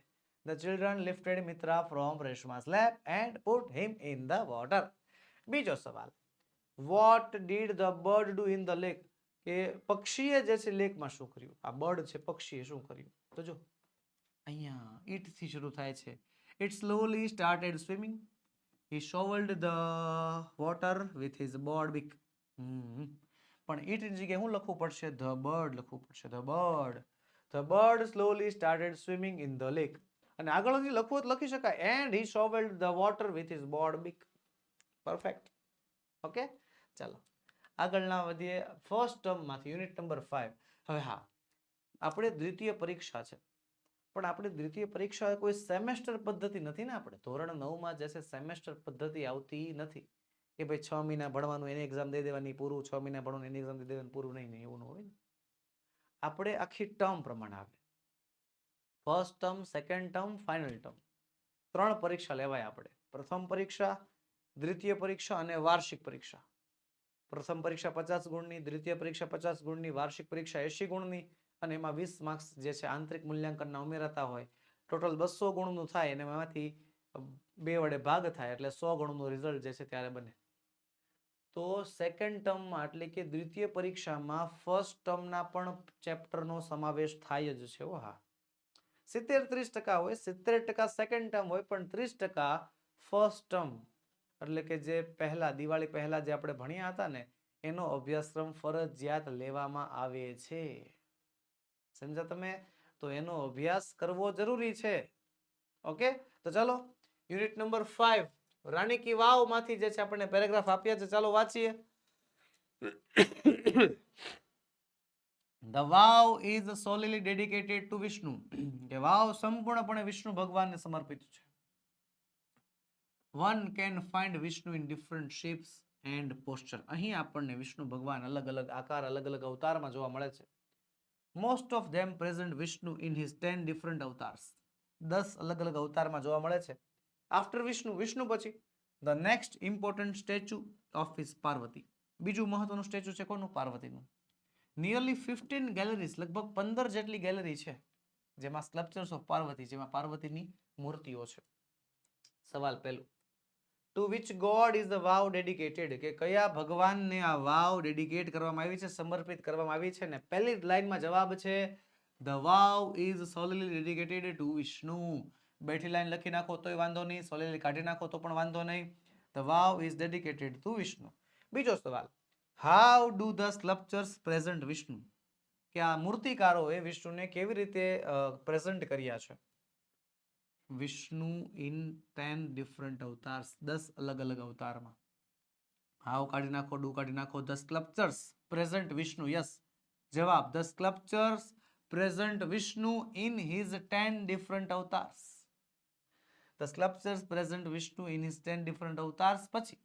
Speaker 1: The children lifted Mitra from Reshma's lap and put him in the water. બીજો સવાલ, what did the bird do in the lake, કે પક્ષીએ જે છે લેકમાં શું કર્યું? આ બર્ડ છે, પક્ષીએ શું કર્યું? તો જો અહીંયા it થી શરૂ થાય છે. It slowly started swimming. He shoveled the water with his board beak. પણ it ની જગ્યાએ શું લખવું પડશે? the bird લખવું પડશે. The bird slowly started swimming in the lake. અને આગળ લખવું તો લખી શકાય, and he shoveled the water with his board beak. Perfect. Okay, ચાલો આગળના વધીએ ફર્સ્ટ ટર્મમાંથી યુનિટ નંબર 5. હવે હા, આપણે દ્વિતીય પરીક્ષા છે, પણ આપણે દ્વિતીય પરીક્ષા કોઈ સેમેસ્ટર પદ્ધતિ નથી ને. આપણે ધોરણ 9માં જે છે સેમેસ્ટર પદ્ધતિ આવતી નથી કે ભાઈ 6 મહિના ભણવાનું એની એક્ઝામ દઈ દેવાની પૂરું, 6 મહિના ભણવાનું એની એક્ઝામ દઈ દેવાની પૂરું. નહીં, એવું ન હોય ને. આપણે આખી ટર્મ પ્રમાણે આવે. First term, second term, final term, 3 પરીક્ષા લેવાય આપણે. પ્રથમ પરીક્ષા, દ્વિતીય પરીક્ષા અને વાર્ષિક પરીક્ષા. પ્રથમ પરીક્ષા 50 ગુણની, દ્વિતીય પરીક્ષા 50 ગુણની, વાર્ષિક પરીક્ષા 80 ગુણની, અને એમાં 20 માર્ક્સ જે છે આંતરિક મૂલ્યાંકનના ઉમેરાતા હોય. ટોટલ 200 ગુણનું થાય અને એમાંથી 2 વડે ભાગ થાય એટલે 100 ગુણનું રિઝલ્ટ જે છે ત્યારે બને. તો સેકન્ડ ટર્મમાં એટલે કે દ્વિતીય પરીક્ષામાં ફર્સ્ટ ટર્મના પણ ચેપ્ટરનો સમાવેશ થાય જ છે. હા, 70-30% હોય, 70% સેકન્ડ ટર્મ હોય, પણ 30% ફર્સ્ટ ટર્મ એટલે કે જે પહેલા દિવાળી પહેલા જે આપણે ભણ્યા હતા ને એનો અભ્યાસક્રમ ફરજિયાત લેવામાં આવે છે. સમજ્યા તમે? તો એનો અભ્યાસ કરવો જરૂરી છે. ઓકે, તો ચાલો યુનિટ નંબર 5 રાણી કી વાવ માંથી જે છે આપણને પેરેગ્રાફ આપ્યા છે, ચાલો વાંચીએ. The vow is solely dedicated to Vishnu. કે વાવ સંપૂર્ણપણે વિષ્ણુ ભગવાનને સમર્પિત છે. One can find Vishnu in different shapes and posture. અહીં આપણને વિષ્ણુ ભગવાન અલગ અલગ આકાર, અલગ અલગ અવતારમાં જોવા મળે છે. Most of them present Vishnu in his 10 different avatars. 10 અલગ અલગ અવતારમાં જોવા મળે છે. After Vishnu, વિષ્ણુ પછી the next important statue of is Parvati. બીજું મહત્વનું સ્ટેચ્યુ છે કોનું? પાર્વતીનું. Nearly 15 galleries, લગભગ 15 જેટલી ગેલેરી છે જેમાં સ્કલ્પચર્સ ઓફ પાર્વતી, જેમાં પાર્વતીની મૂર્તિઓ છે. સવાલ પહેલો, to which god is the vav dedicated? કે કયા ભગવાનને આ વાવ ડેડિકેટ કરવામાં આવી છે, સમર્પિત કરવામાં આવી છે? ને પહેલી લાઈનમાં જવાબ છે the vav is solely dedicated to Vishnu. બેઠી લાઈન લખી નાખો તોય વાંધો નહીં, સોલલી કાઢી નાખો તો પણ વાંધો નહીં. The vav is dedicated to Vishnu. બીજો સવાલ, how do the sculptures present Vishnu? કે આ મૂર્તિકારોએ વિષ્ણુને કેવી રીતે પ્રેઝન્ટ કર્યા છે? વિષ્ણુ ઇન 10 ડિફરન્ટ અવતાર્સ, 10 અલગ અલગ અવતારમાં. હાઉ કાઢી નાખો, ડુ કાઢી નાખો. The sculptures present Vishnu. Yes, જવાબ the sculptures present Vishnu in his 10 different avatars. The sculptures present Vishnu in his 10 different avatars. પછી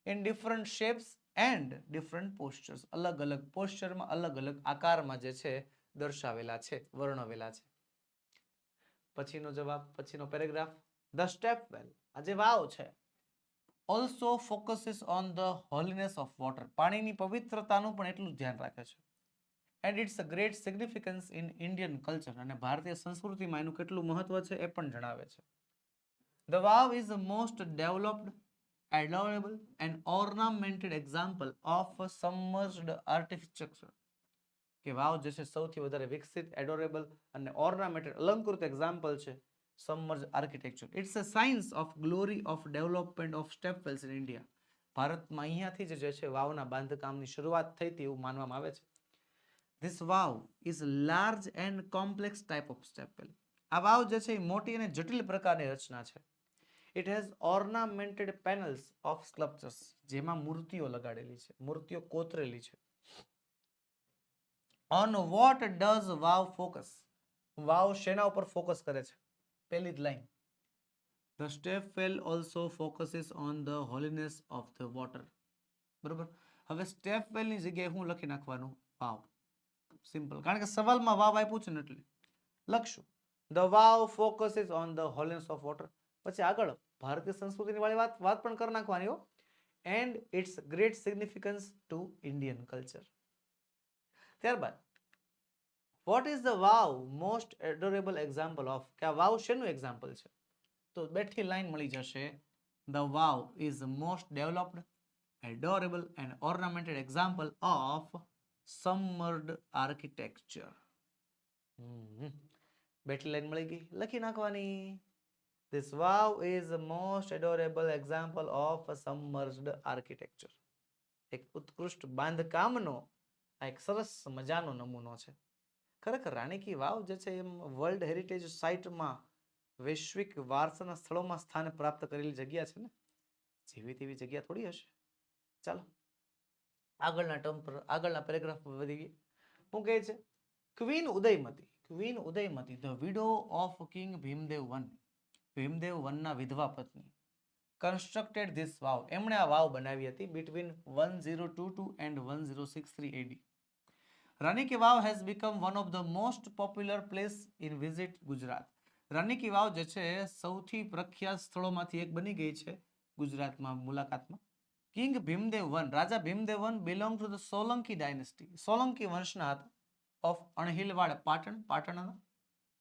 Speaker 1: in different shapes and different postures, અલગ અલગ પોસ્ચરમાં, અલગ અલગ આકારમાં જે છે દર્શાવેલા છે, વર્ણવેલા છે. પછીનો જવાબ, પછીનો પેરેગ્રાફ, ધ સ્ટેપવેલ, આ જે વાવ છે, also focuses on the holiness of water, પાણીની પવિત્રતાનું પણ એટલું ધ્યાન રાખે છે. And it's a great significance in Indian culture, અને ભારતીય સંસ્કૃતિમાં એનું કેટલું મહત્વ છે એ પણ જણાવે છે. The vav is the most developed, adorable and ornamented example of a submerged architecture. કે વાવ જે છે સૌથી વધારે વિકસિત, એડોરેબલ અને ઓર્નામેન્ટેડ અલંકૃત એક્ઝામ્પલ છે submerge architecture. It's a science of glory of development of stepwells in India. ભારતમાં અહીંયાથી જ જે છે વાવના બાંધકામની શરૂઆત થઈ હતી એવું માનવામાં આવે છે. This vav is large and complex type of stepwell. આ વાવ જે છે એ મોટી અને જટિલ પ્રકારની રચના છે. It has ornamented panels of sculptures, જેમાં મૂર્તિઓ લગાડેલી છે, મૂર્તિઓ કોતરેલી છે. On what does wow focus? વાવ શેના ઉપર ફોકસ કરે છે? પહેલી જ line, The stepwell also focuses on the holiness of the water. બરોબર, હવે સ્ટેપવેલની જગ્યાએ હું લખી નાખવાનું? વાવ. સિમ્પલ, કારણ કે સવાલમાં વાવ આપ્યું છે ને એટલે લખશું The wow focuses on the holiness of water. પછી આગળ ભારતીય સંસ્કૃતિની વાળી વાત પણ કરી નાખવાની હો. And it's great significance to Indian culture. ત્યારબાદ what is the vav most adorable example of? કે આ વાવ શેનું એક્ઝામ્પલ છે? તો બેઠી લાઈન મળી જશે the vav is most developed, adorable and ornamented example of submerged architecture. બેઠી લાઈન મળી ગઈ, લખી નાખવાની. This wow is the most adorable example of a submerged architecture. એક ઉત્કૃષ્ટ બાંધકામનો આ એક સરસ મજાનો નમૂનો છે. ખરેખર રાણી કી વાવ જે છે એમ વર્લ્ડ હેરિટેજ સાઇટમાં, વૈશ્વિક વારસાના સ્થળોમાં સ્થાન પ્રાપ્ત કરેલી જગ્યા છે ને, જેવી તેવી જગ્યા થોડી હશે. ચાલો આગળના ટર્મ પર આગળના પેરેગ્રાફ પર વધી ગઈ. શું કહે છે? Queen Udayamati the widow of king Bhimdev one, Bhimdev વનના વિધવા પત્ની, કન્સ્ટ્રક્ટેડ ધીસ વાવ, એમણે આ વાવ બનાવી હતી between 1022 and 1063 AD. Rani ki Vav has become one of the most popular place in visit Gujarat. Rani ki Vav જે છે સૌથી પ્રખ્યાત સ્થળોમાંથી એક બની ગઈ છે ગુજરાતમાં મુલાકાતમાં. King Bhimdev one, Raja Bhimdev one belong to the Solanki dynasty, Solanki વંશના હતા, ઓફ અણહિલવાડ પાટણ, પાટણના.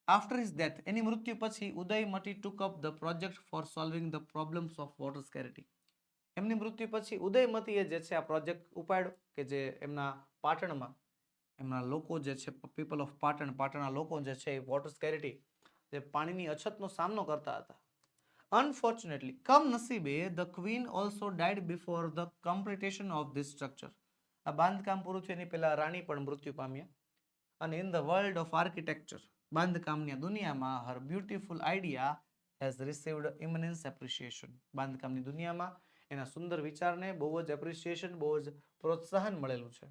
Speaker 1: આફ્ટર હિઝ ડેથ, એની મૃત્યુ પછી Udayamati took up the project for solving the problems of water scarcity. એમની મૃત્યુ પછી ઉદયમતીએ જે છે આ પ્રોજેક્ટ ઉપાડ્યો કે જે એમના પાટણમાં એમના લોકો જે છે પીપલ ઓફ પાટણ, પાટણના લોકો જે છે એ વોટર સ્કેરિટી, જે પાણીની અછતનો સામનો કરતા હતા. અનફોર્ચ્યુનેટલી, કમનસીબે, the queen also died before the completion of this structure. આ બાંધકામ પૂરું થયું એની પહેલા રાણી પણ મૃત્યુ પામ્યા. અને in the world of architecture, બાંધકામની દુનિયામાં, her beautiful idea has received eminence appreciation. બાંધકામની દુનિયામાં એના સુંદર વિચારને બહુ જ એપ્રિસિએશન, બહુ જ પ્રોત્સાહન મળેલું છે.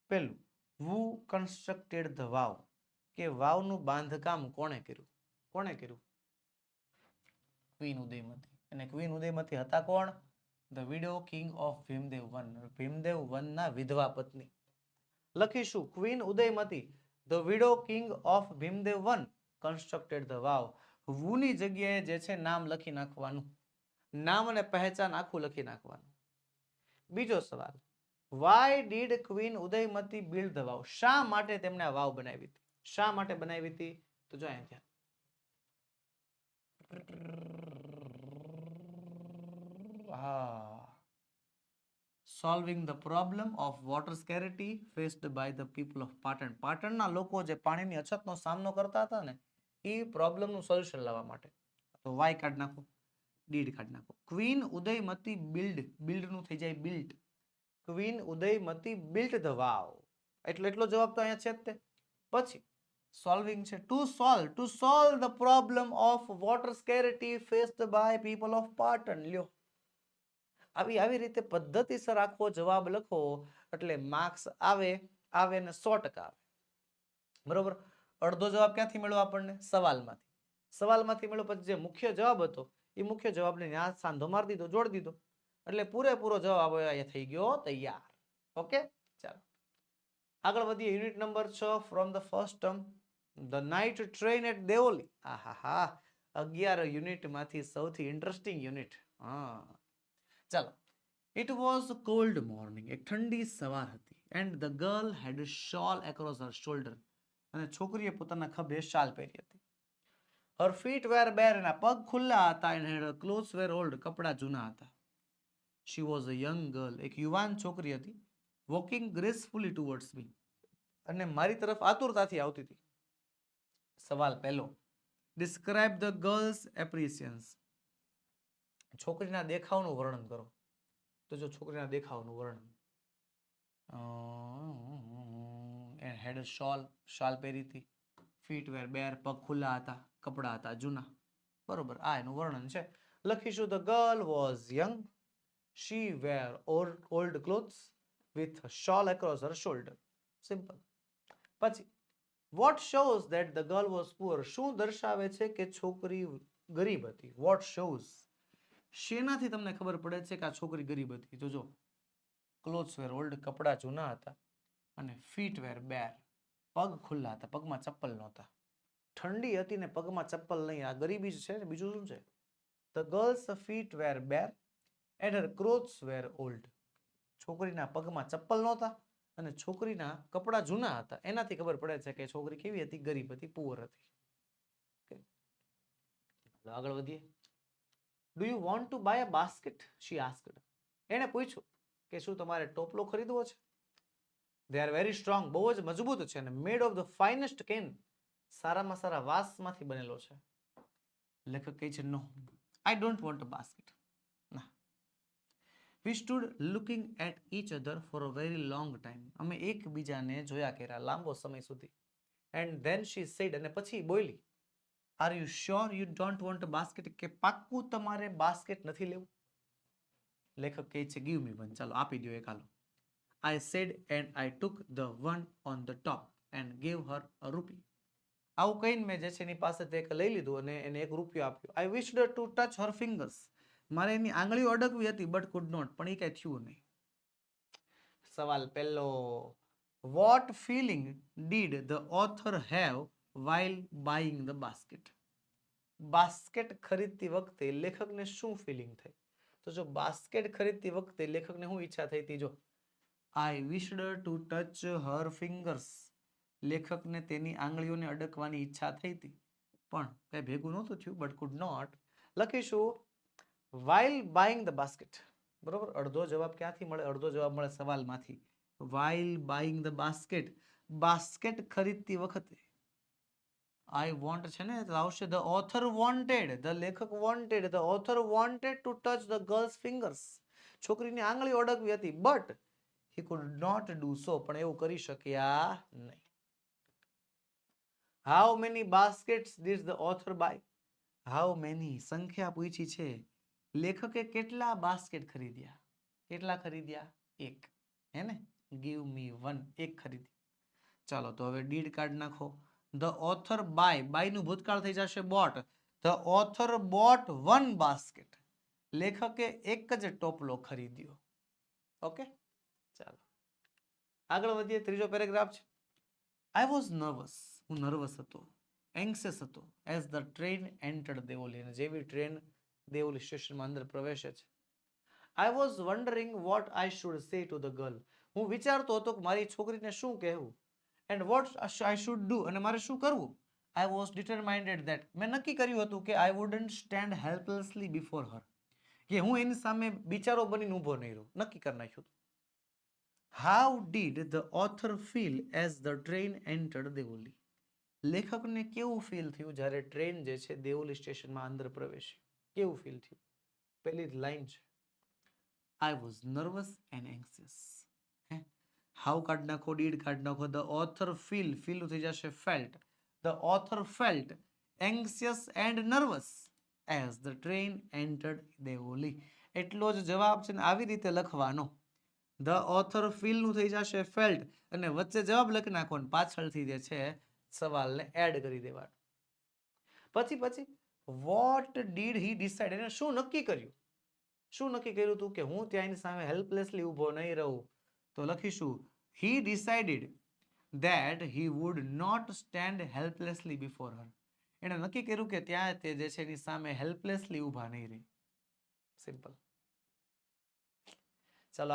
Speaker 1: પહેલું, વુ કન્સ્ટ્રક્ટેડ ધ વાવ, કે વાવનું બાંધકામ કોણે કર્યું? કોણે કર્યું? ક્વીન ઉદયમતી. અને ક્વીન ઉદયમતી હતા કોણ? The widow king of Bhimdev one, Bhimdev વનના વિધવા પત્ની. લખીશું queen Udayamati the widow king of Bhimdev one constructed the vav. વુની જગ્યાએ જે છે નામ લખી નાખવાનું, નામ અને પહેચાન આખું લખી નાખવાનું. બીજો સવાલ, why did queen Udayamati build the vav, શા માટે તેમણે આ વાવ બનાવી હતી? શા માટે બનાવી હતી? તો જો અહીંયા solving the problem of water scarcity faced by the people of Patan. પાટણના લોકો જે પાણીની અછતનો સામનો કરતા હતા ને, એ પ્રોબ્લેમનું સોલ્યુશન લાવવા માટે. તો વાય કાઢ નાખો, ડીડ કાઢ નાખો. ક્વીન ઉદયમતી બિલ્ડ, બિલ્ડનું થઈ જાય build. Queen Udayamati built the vav, એટલો જવાબ તો અહીંયા છે જ તે. પછી સોલ્વિંગ છે, to solve the problem of water scarcity faced by people of Patan. લ્યો, આવી રીતે પદ્ધતિસર આખો જવાબ લખો એટલે માર્ક્સ આવે ને 100% આવે. બરોબર. અડધો જવાબ ક્યાંથી મળ્યો આપણને? સવાલમાંથી મળ્યો. પછી જે મુખ્ય જવાબ હતો એ મુખ્ય જવાબને ત્યાં સાંધો મારી દીધો, જોડી દીધો, એટલે પૂરેપૂરો જવાબ અહીંયા થઈ ગયો તૈયાર. ઓકે, ચાલો આગળ વધીએ. Unit number 6 from the first term, the night train at Deoli. આહાહા, 11 યુનિટમાંથી સૌથી ઇન્ટરેસ્ટિંગ યુનિટ. ચાલો. ઇટ વોઝ કોલ્ડ મોર્નિંગ, એક ઠંડી સવાર હતી. And the girl had shawl across her shoulder, અને છોકરીએ પોતાના ખભે શાલ પહેરી હતી. હર ફીટ વેર બેર, એના પગ ખુલ્લા હતા. And her clothes were old, કપડા જૂના હતા. She was a young girl, એક યુવાન છોકરી હતી. વોકિંગ ગ્રેસફુલી ટુવર્ડ્સ મી, અને મારી તરફ આતુરતાથી આવતી હતી. સવાલ પહેલો, ડિસ્ક્રાઇબ ધ ગર્લ્સ એપ્રિસિયન્સ, છોકરીના દેખાવનું વર્ણન કરો. તો જો છોકરીના દેખાવનું વર્ણન, હેડ શોલ, શાલ પહેરી હતી. ફીટ વેર બેર, પગ ખુલ્લા હતા, કપડા હતા જૂના. બરોબર, આ એનું વર્ણન છે. લખીશું the girl was young, she wear old clothes with a shawl across her shoulder. Simple. પછી, what shows that the girl was poor, શું દર્શાવે છે કે છોકરી ગરીબ હતી? what shows, શેનાથી તમને ખબર પડે છે કે આ છોકરી ગરીબ હતી? તો જો, clothes were old, કપડા જૂના હતા, અને feet were bare, પગ ખુલ્લા હતા, પગમાં ચપ્પલ નહોતા. ઠંડી હતી ને પગમાં ચપ્પલ નહીં, આ ગરીબી જ છે ને, બીજું શું છે? The girl's feet were bare and her clothes were old. છોકરીના પગમાં ચપ્પલ નહોતા અને છોકરીના કપડા જૂના હતા. એનાથી ખબર પડે છે કે છોકરી કેવી હતી? ગરીબ હતી, પુઅર હતી. આગળ વધીએ. Do you want to buy a basket, she asked. એણે પૂછ્યું કે શું તમારે ટોપલો ખરીદવો છે? દે આર વેરી સ્ટ્રોંગ, બહુ જ મજબૂત છે, અને made of the finest cane, સારામાં સારા વાંસમાંથી બનેલો છે. લેખક કહે છે, no, I don't want a basket. We stood looking at each other for a very long time. અમે એકબીજાને જોયા કર્યા લાંબો સમય સુધી. And then she said, અને પછી બોલી, Are you sure you don't want a basket? કે પાક્કું તમારે બાસ્કેટ નથી લેવું? લેખક કહે છે, Give me one. ચાલો આપી દો એક હાલો. I said and I took the one on the top and gave her a rupee. આવું કહીને મેં જે છે એની પાસેથી એક લઈ લીધું અને એને એક રૂપિયો આપ્યો. I wished her to touch her fingers. મારે એની આંગળીઓ અડકવી હતી but could not, પણ એ કઈ થયું નહીં. સવાલ પહેલો, what feeling did the author have while buying the basket? Basket ખરીદતી વખતે લેખકને શું ફિલિંગ થઈ? તો જો બાસ્કેટ ખરીદતી વખતે લેખકને શું ઈચ્છા થઈ હતી? જો I wished her to touch her fingers. લેખકને તેની આંગળીઓને અડકવાની ઈચ્છા થઈ હતી પણ કઈ ભેગું નહોતું થયું but could not. લખીશું while buying the basket. બરોબર, અડધો જવાબ ક્યાંથી મળે? અડધો જવાબ મળે સવાલમાંથી. while buying the basket, basket ખરીદતી વખતે I want છે ને તો આવશે the author wanted, the લેખક wanted, the author wanted to touch the girl's fingers. છોકરીની આંગળીઓ અડકવી હતી but he could not do so, પણ એવું કરી શક્યા નહીં. How many baskets did the author buy? How many સંખ્યા પૂછી છે. લેખકે કેટલા બાસ્કેટ ખરીદ્યા? કેટલા ખરીદ્યા? એક. હે ને? Give me one. એક ખરીદ્યા. ચાલો તો હવે ડીડ કાઢ નાખો. The author buy નું ભૂતકાળ થઈ જશે bought. The author bought one basket. લેખકે એક જ ટોપલો ખરીદ્યો. ઓકે, ચાલો આગળ વધીએ. ત્રીજો પેરેગ્રાફ છે. I was nervous. હું નર્વસ હતો, એન્ક્સિયસ હતો as the train entered Deoli. અને જેવી ટ્રેન દેવોલી સ્ટેશનમાં અંદર પ્રવેશે છે. I was wondering what I should say to the girl. હું વિચારતો હતો કે મારી છોકરીને શું કહેવું. And what I should do, અને મારે શું કરવું. I was determined that, મેં નક્કી કર્યું હતું કે I wouldn't stand helplessly before her, કે હું એની સામે બિચારો બનીને ઊભો નહીં રહું. નક્કી કરી નાખ્યું. How did the author feel as the train entered Deoli? લેખકને કેવું ફીલ થયું જ્યારે ટ્રેન જે છે દેવોલી સ્ટેશનમાં અંદર પ્રવેશી? કેવું ફીલ થયું? પહેલી જ લાઈન છે I was nervous and anxious. How કાઢ નાખો, ડીડ કાઢ નાખો. The author feel થઈ જશે felt. The author felt anxious and nervous as the train entered Deoli. એટલો જ જવાબ છે ને આવી રીતે લખવાનો. The author feel નું થઈ જશે felt અને વચ્ચે જવાબ લખી નાખો અને પાછળથી જે છે સવાલને એડ કરી દેવાનું. પછી what did he decide? એને શું નક્કી કર્યું? શું નક્કી કર્યું હતું કે હું ત્યાં એની સામે હેલ્પલેસલી ઊભો નહીં રહું? તો લખીશું he decided that he would not stand helplessly before her. એને નક્કી કર્યું કે ત્યાં તે જે છે એની સામે હેલ્પલેસલી ઊભા નહીં રહે. સિમ્પલ. ચાલો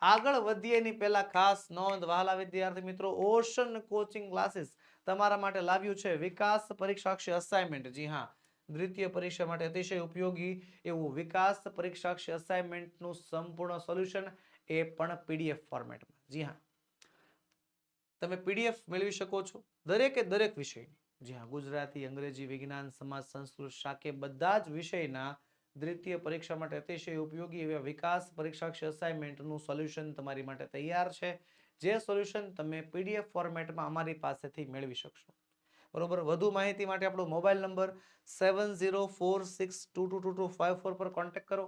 Speaker 1: આગળ વધીએ એની પહેલા ખાસ નોંધ વહાલા વિદ્યાર્થી મિત્રો, ઓશન કોચિંગ ક્લાસીસ તમારા માટે લાવ્યું છે વિકાસ પરીક્ષાક્ષી અસાઇનમેન્ટ. જી હા, દ્વિતીય પરીક્ષા માટે અતિશય ઉપયોગી એવું વિકાસ પરીક્ષાક્ષી અસાઇનમેન્ટનું સંપૂર્ણ સોલ્યુશન, એ પણ પીડીએફ ફોર્મેટમાં. જી હા, તમે પીડીએફ મેળવી શકો છો દરેકે દરેક વિષયની. જી હા, ગુજરાતી, અંગ્રેજી, વિજ્ઞાન, સમાજ, સંસ્કૃત, શાકે બધા જ વિષયના દ્વિતીય પરીક્ષા માટે અતિશય ઉપયોગી એવા વિકાસ પરીક્ષાક્ષી અસાઇનમેન્ટનું સોલ્યુશન તમારી માટે તૈયાર છે, જે સોલ્યુશન તમે પીડીએફ ફોર્મેટમાં અમારી પાસેથી મેળવી શકશો. બરોબર, વધુ માહિતી માટે આપણો મોબાઈલ નંબર 7046222254 પર કોન્ટેક્ટ કરો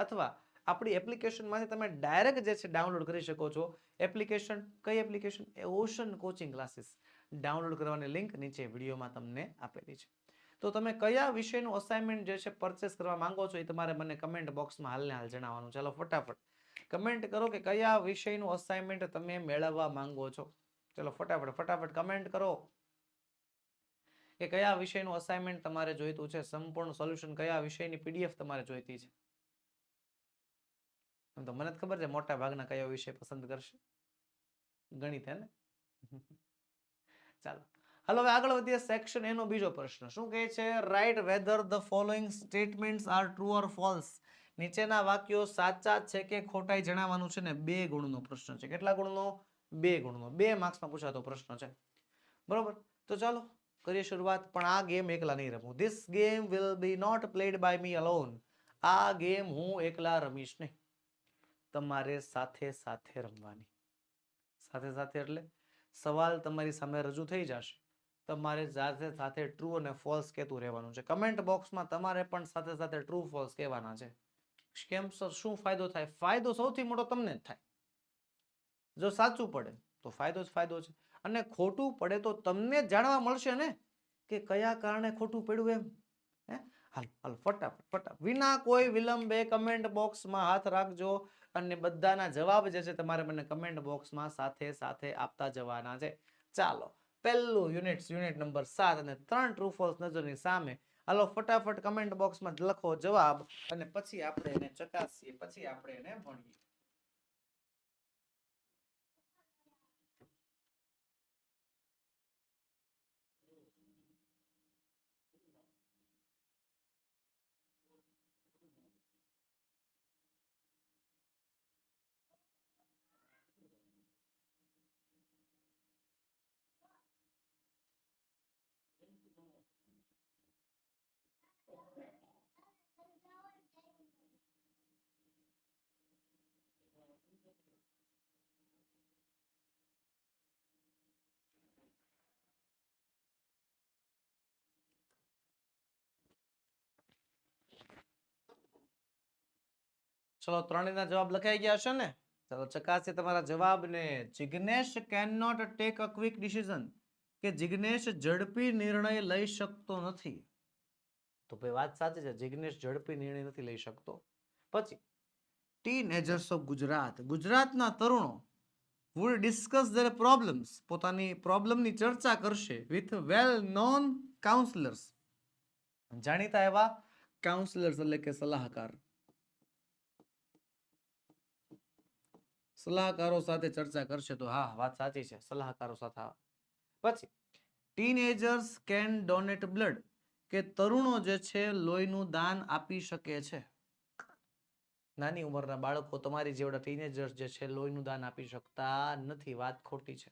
Speaker 1: અથવા આપણી એપ્લિકેશનમાંથી તમે ડાયરેક્ટ જે છે ડાઉનલોડ કરી શકો છો. એપ્લિકેશન કઈ એપ્લિકેશન? એ ઓશન કોચિંગ ક્લાસીસ. ડાઉનલોડ કરવાની લિંક નીચે વિડીયોમાં તમને આપેલી છે. તો તમે કયા વિષયનું અસાઇનમેન્ટ જે છે પરચેસ કરવા માંગો છો એ તમારે મને કમેન્ટ બોક્સમાં હાલને હાલ જણાવવાનું. ચાલો ફટાફટ કમેન્ટ કરો કે કયા વિષયનું અસાઇનમેન્ટ તમે મેળવવા માંગો છો. ચલો ફટાફટ કમેન્ટ કરો કે કયા વિષયનું અસાઇનમેન્ટ તમારે જોઈતું છે, સંપૂર્ણ સોલ્યુશન કયા વિષયની પીડીએફ તમારે જોઈતી છે. તો મને જ ખબર છે મોટા ભાગના કયો વિષય પસંદ કરશે, ગણિત. હે ને? ચાલો હાલો હવે આગળ વધીએ. સેક્શન એ નો બીજો પ્રશ્ન શું કહે છે? Write whether the following statements are true or false. નીચેના વાક્યો સાચા છે કે ખોટા જણાવવાનું છે ને 2 ગુણનો પ્રશ્ન છે. કેટલા ગુણનો? 2 ગુણનો. 2 માર્ક્સમાં પૂછાતો પ્રશ્ન છે. બરોબર, તો ચાલો કરીએ શરૂઆત. પણ આ ગેમ એકલા નહીં રમું. This game will be not played by me alone. આ ગેમ હું એકલા રમીશ નહીં, તમારે સાથે સાથે રમવાની. સાથે સાથે એટલે સવાલ તમારી સામે રજૂ થઈ જશે, તમારે સાથે સાથે ટ્રુ અને ફોલ્સ કહેતું રહેવાનું છે. કમેન્ટ બોક્સમાં તમારે પણ સાથે સાથે ટ્રુ ફોલ્સ કહેવાના છે. કેમ સર, શું ફાયદો થાય? ફાયદો સૌથી મોટો તમને જ થાય. જો સાચું પડે તો ફાયદો જ ફાયદો છે, અને ખોટું પડે તો તમને જ જાણવા મળશે ને કે કયા કારણે ખોટું પડ્યું એમ. હે હાલ હાલ ફટાફટ વિના કોઈ વિલંબે કમેન્ટ બોક્સમાં હાથ રાખજો, અને બધાના જવાબ જે છે તમારે મને કમેન્ટ બોક્સમાં સાથે સાથે આપતા જવાના છે. ચાલો પહેલું યુનિટ નંબર 7 અને 3 ટ્રુ ફોલ્સ નજરની સામે. હાલો ફટાફટ કમેન્ટ બોક્સમાં લખો જવાબ, અને પછી આપણે એને ચકાસીએ, પછી આપણે એને ભણીએ. ચલો ત્રણેયના જવાબ લખાઈ ગયા હશે ને? ચલો ચકાસીએ તમારા જવાબને. Jignesh can not take a quick decision, કે જિગ્નેશ ઝડપી નિર્ણય લઈ શકતો નથી. તો ભાઈ વાત સાચી છે, જિગ્નેશ ઝડપી નિર્ણય નથી લઈ શકતો. પછી ટીનેજર્સ ઓફ ગુજરાત, ગુજરાતના તરુણો would discuss their problems, પોતાની પ્રોબ્લેમની ચર્ચા કરશે with well known counselors, જાણીતા એવા કાઉન્સલર્સ એટલે કે સલાહકાર, સલાહકારો સાથે ચર્ચા કરશે. તો હા વાત સાચી છે, સલાહકારો સાથે. પછી ટીનેજર્સ કેન ડોનેટ બ્લડ, કે તરુણો જે છે લોહીનું દાન આપી શકે છે. નાની ઉંમરના બાળકો તમારી જેવડા ટીનેજર્સ જે છે લોહીનું દાન આપી શકતા નથી. વાત ખોટી છે.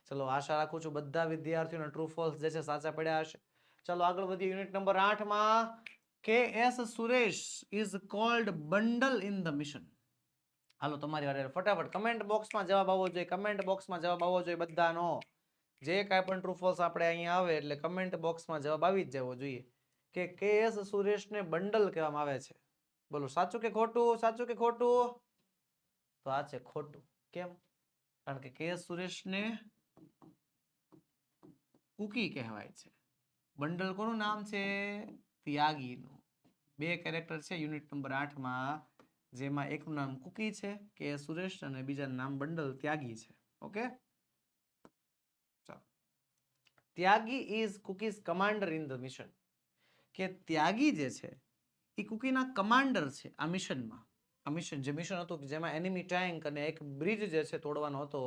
Speaker 1: ચલો આશા રાખું છું બધા વિદ્યાર્થીઓને ટ્રુ ફોલ્સ જે છે સાચા પડ્યા હશે. ચલો આગળ વધીએ યુનિટ નંબર 8 માં. K S. Suresh is cold bundle in the mission. હાલો તમારી વારે ફટાફટ કમેન્ટ બોક્સમાં જવાબ આવવો જોઈએ, કમેન્ટ બોક્સમાં જવાબ આવવો જોઈએ બધાનો. જે કાંઈ પણ ટ્રુ ફોલ્સ આપણે અહીંયા આવે એટલે કમેન્ટ બોક્સમાં જવાબ આવી જ જવો જોઈએ કે કે.એસ. સુરેશને બંડલ કહેવામાં આવે છે. બોલો સાચું કે ખોટું, સાચું કે ખોટું? તો આ છે ખોટું. કેમ? કારણ કે કે.એસ. સુરેશને કુકી કહેવાય છે. બંડલ કોનું નામ છે? ત્યાગીનું. બે કેરેક્ટર છે યુનિટ નંબર 8 માં, જેમાં એકનું નામ કુકી છે કે સુરેશ, અને બીજાનું નામ બંડલ ત્યાગી છે. ઓકે, ચાલો. Tyagi is cookies commander in the mission, કે ત્યાગી જે છે એ કુકીના કમાન્ડર છે આ મિશનમાં. આ મિશન જે મિશન હતું જેમાં એનિમી ટેન્ક અને એક બ્રિજ જે છે તોડવાનો હતો,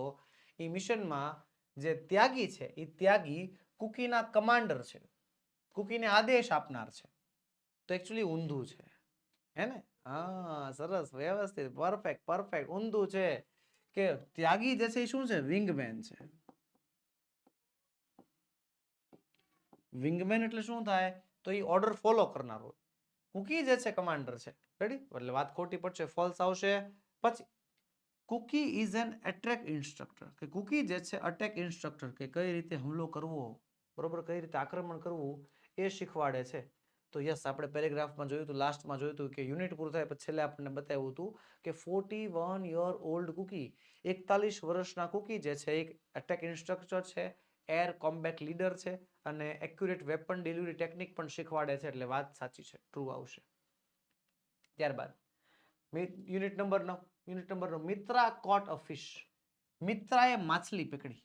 Speaker 1: એ મિશનમાં જે ત્યાગી છે એ ત્યાગી કુકીના કમાન્ડર છે, કુકીને આદેશ આપનાર છે. તો એકચ્યુઅલી ઊંધું છે, હે ને? હા સરસ, વ્યવસ્થિત, પરફેક્ટ પરફેક્ટ. ઊંધું છે કે ત્યાગી જે છે એ શું છે? વિંગમેન છે. વિંગમેન એટલે શું થાય? તો એ ઓર્ડર ફોલો કરનાર હોય. કુકી જે છે કમાન્ડર છે. રેડી? એટલે વાત ખોટી પડશે, ફોલ્સ આવશે. પછી Cookie is an attack instructor, કે કુકી જે છે અટેક ઇન્સ્ટ્રક્ટર, કે કઈ રીતે હુમલો કરવો, બરોબર, કઈ રીતે આક્રમણ કરવું એ શીખવાડે છે. તો યસ, આપણે પેરેગ્રાફમાં જોયું હતું, લાસ્ટમાં જોયું હતું કે યુનિટ પૂરું થાય પછી છેલ્લે આપણને બતાવ્યું હતું કે 41 યર ઓલ્ડ કુકી, 41 વર્ષના કુકી જે છે એક અટેક ઇન્સ્ટ્રક્ટર છે, એર કોમ્બેટ લીડર છે, અને એક્યુરેટ વેપન ડિલિવરી ટેકનિક પણ શીખવાડે છે. એટલે વાત સાચી છે, ટ્રુ આવશે. ત્યારબાદ યુનિટ નંબર 9, મિત્રા કોટ અ ફિશ, મિત્રાએ માછલી પકડી.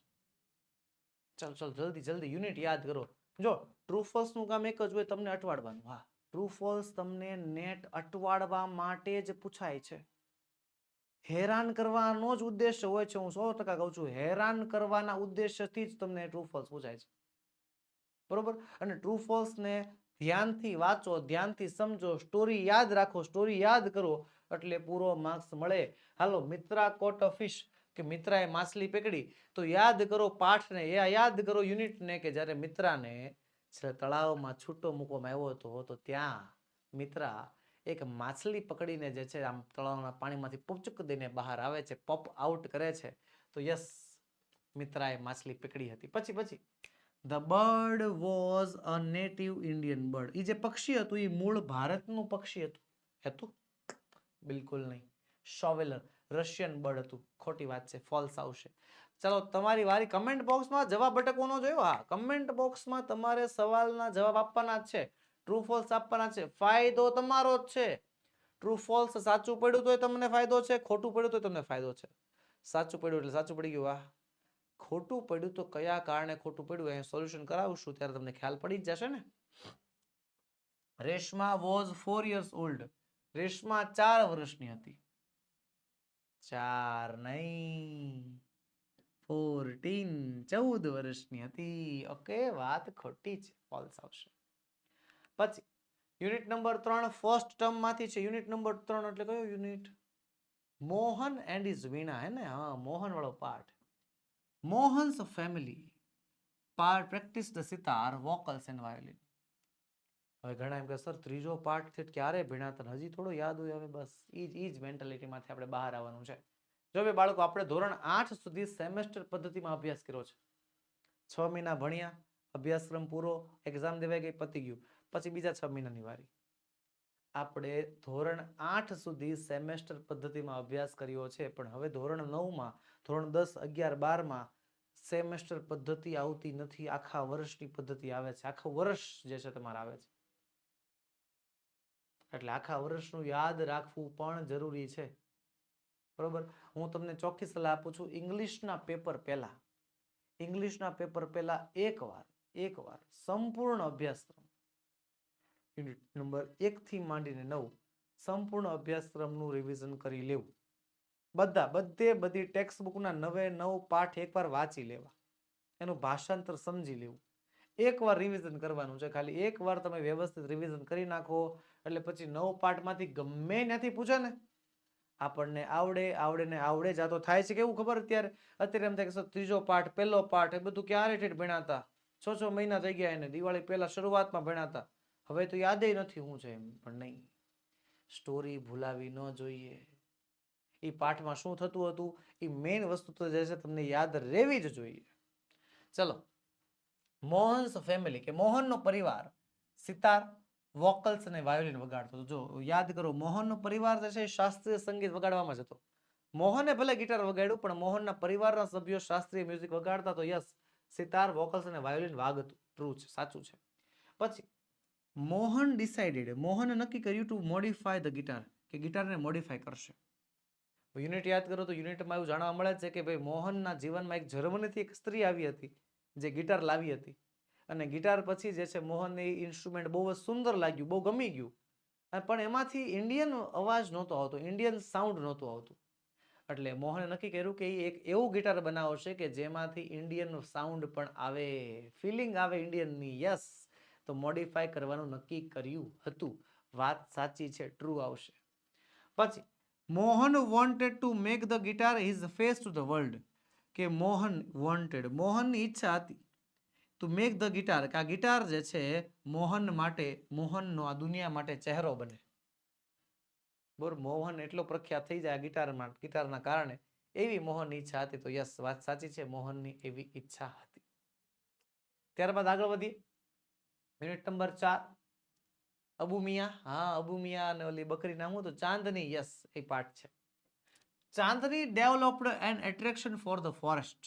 Speaker 1: ચાલો ચાલો જલ્દી જલ્દી યુનિટ યાદ કરો. જો ટ્રુ ફોલ્સ નું કામ એક જ હોય, તમને અટવાડવાનું. હા, ટ્રુ ફોલ્સ તમને નેટ અટવાડવા માટે જ પૂછાય છે. હેરાન કરવાનો જ ઉદ્દેશ્ય હોય છે. હું 100% કહું છું, હેરાન કરવાના ઉદ્દેશ્યથી જ તમને ટ્રુ ફોલ્સ પૂછાય છે. બરોબર? અને ટ્રુ ફોલ્સ ને ધ્યાનથી વાંચો, ધ્યાનથી સમજો, સ્ટોરી યાદ રાખો, સ્ટોરી યાદ કરો એટલે પૂરો માર્ક્સ મળે. હાલો, મિત્રા કોટ અ ફિશ, કે મિત્રાએ માછલી પકડી. તો યાદ કરો પાઠને, યાદ કરો યુનિટને, કે જ્યારે મિત્રાને તળાવમાં છૂટો મૂકવામાં આવ્યો હતો, તો ત્યાં મિત્રા એક માછલી પકડીને જે છે આમ તળાવના પાણીમાંથી પુચક દઈને બહાર આવે છે, પોપ આઉટ કરે છે. તો યસ, મિત્રાએ માછલી પકડી હતી. પછી the bird was a native Indian bird, એ જે પક્ષી હતું એ મૂળ ભારતનું પક્ષી હતું. બિલકુલ નહીં. શોવેલર રશિયન બર્ડ હતું. ખોટી વાત છે, ફોલ્સ આવશે. ચલો તમારી વારી. કમેન્ટ બોક્સમાં જવાબ અટકવાનો જોયો. હા, કમેન્ટ બોક્સમાં તમારે સવાલના જવાબ આપવાના જ છે, ટ્રુ ફોલ્સ આપવાના છે. ફાયદો તમારો જ છે. ટ્રુ ફોલ્સ સાચું પડ્યું તો તમને ફાયદો છે, ખોટું પડ્યું તો તમને ફાયદો છે. સાચું પડ્યું એટલે સાચું પડી ગયું. વાહ. ખોટું પડ્યું તો કયા કારણે ખોટું પડ્યું એ સોલ્યુશન કરાવશું ત્યારે તમને ખ્યાલ પડી જ જશે ને. Reshma was 4 years old. Reshma 4 વર્ષની હતી. 4 નહીં, 14 વર્ષની હતી. ઓકે, વાત ખોટી છે, ફોલ્સ આવશે. પછી યુનિટ નંબર 3 ફર્સ્ટ ટર્મ માંથી છે. યુનિટ નંબર 3 એટલે કયો unit? Mohan and is Veena, હે ને? હા, મોહન વાળો part. Mohan's family part practice the sitar, vocals and violin. હવે ઘણા એમ કે સર ત્રીજો પાર્ટ છે ક્યારે ભણ્યા, હજી થોડો યાદ હોય. હવે બસ ઈ જ મેન્ટાલિટીમાંથી આપણે બહાર આવવાનું છે. જો બે બાળકો, આપણે ધોરણ 8 સુધી સેમેસ્ટર પદ્ધતિમાં અભ્યાસ કર્યો છે. 6 મહિના ભણ્યા, અભ્યાસક્રમ પૂરો, એક્ઝામ દેવાઈ ગઈ, પતી ગયું. પછી બીજા 6 મહિનાની વારી. આપણે ધોરણ 8 સુધી સેમેસ્ટર પદ્ધતિમાં અભ્યાસ કર્યો છે, પણ હવે ધોરણ 9માં, ધોરણ 10, 11, 12માં સેમેસ્ટર પદ્ધતિ આવતી નથી. આખા વર્ષની પદ્ધતિ આવે છે. આખું વર્ષ જે છે તમારે આવે છે. એટલે આખા વર્ષનું યાદ રાખવું પણ જરૂરી છે. બરોબર. હું તમને ચોખ્ખી સલાહ આપું છું. ઇંગ્લિશના પેપર પહેલા એકવાર સંપૂર્ણ અભ્યાસક્રમ યુનિટ નંબર 1 થી માંડીને 9 સંપૂર્ણ અભ્યાસક્રમનું રિવિઝન કરી લેવું. બધી ટેક્સ્ટ બુકના 9 પાઠ એકવાર વાંચી લેવા, એનું ભાષાંતર સમજી લેવું. એકવાર રિવિઝન કરવાનું છે. ખાલી એકવાર તમે વ્યવસ્થિત રિવિઝન કરી નાખો એટલે પછી 9 પાઠમાંથી ગમે ત્યાંથી પૂછે ને આપણને આવડે જાતો થાય છે. કેવું ખબર? અત્યારે એમ થાય કે ત્રીજો પાઠ, પહેલો પાઠ, એ બધું ક્યારે ઠેઠ ભણ્યા હતા? 6 મહિના થઈ ગયા એને. દિવાળી પહેલા શરૂઆતમાં ભણ્યા હતા, હવે તો યાદ નથી હું છે એમ. પણ નહીં, સ્ટોરી ભૂલાવી ન જોઈએ. એ પાઠમાં શું થતું હતું એ મેઇન વસ્તુ તો જે છે તમને યાદ રહેવી જ જોઈએ. ચલો, મોહન્સ ફેમિલી કે મોહનનો પરિવાર સિતાર, વોકલ્સ અને વાયોલિન વગાડતો. જો યાદ કરો, મોહનનો પરિવાર જે છે શાસ્ત્રીય સંગીત વગાડવામાં જ હતો. મોહને ભલે ગિટાર વગાડ્યું, પણ મોહનના પરિવારના સભ્યો શાસ્ત્રીય મ્યુઝિક વગાડતા. તો યસ, સિતાર, વોકલ્સ અને વાયોલિન વાગતું. ટ્રુ છે, સાચું છે. પછી મોહન નક્કી કર્યું ટુ મોડિફાય ધ ગિટાર, કે ગિટારને મોડિફાય કરશે. યુનિટ યાદ કરો તો યુનિટમાં એવું જાણવા મળે છે કે ભાઈ મોહનના જીવનમાં એક જર્મનીથી એક સ્ત્રી આવી હતી જે ગિટાર લાવી હતી. અને ગિટાર પછી જે છે મોહનને ઇન્સ્ટ્રુમેન્ટ બહુ જ સુંદર લાગ્યું, બહુ ગમી ગયું. પણ એમાંથી ઇન્ડિયન અવાજ નહોતો આવતો, ઇન્ડિયન સાઉન્ડ નહોતું આવતું. એટલે મોહને નક્કી કર્યું કે એક એવું ગિટાર બનાવશે કે જેમાંથી ઇન્ડિયન સાઉન્ડ પણ આવે, ફિલિંગ આવે ઇન્ડિયનની. યસ, તો મોડિફાય કરવાનું નક્કી કર્યું હતું. વાત સાચી છે, ટ્રુ આવશે. પછી Mohan wanted to make the guitar his face to the world, કે મોહનની ઈચ્છા હતી ટુ મેક ધ ગિટાર, કે આ ગિટાર જે છે મોહનનો આ દુનિયા માટે ચહેરો બને. બરોબર, મોહન એટલો પ્રખ્યાત થઈ જાય ગિટારના કારણે, એવી મોહનની ઈચ્છા હતી. તો યસ, વાત સાચી છે, મોહનની એવી ઈચ્છા હતી. ત્યારબાદ આગળ વધીએ. Unit number 4 Abu Miya. હા, અબુ મિયા અને ઓલી બકરી નામ હતું ચાંદની. યસ, એ પાર્ટ છે. Chandni developed an attraction for the forest,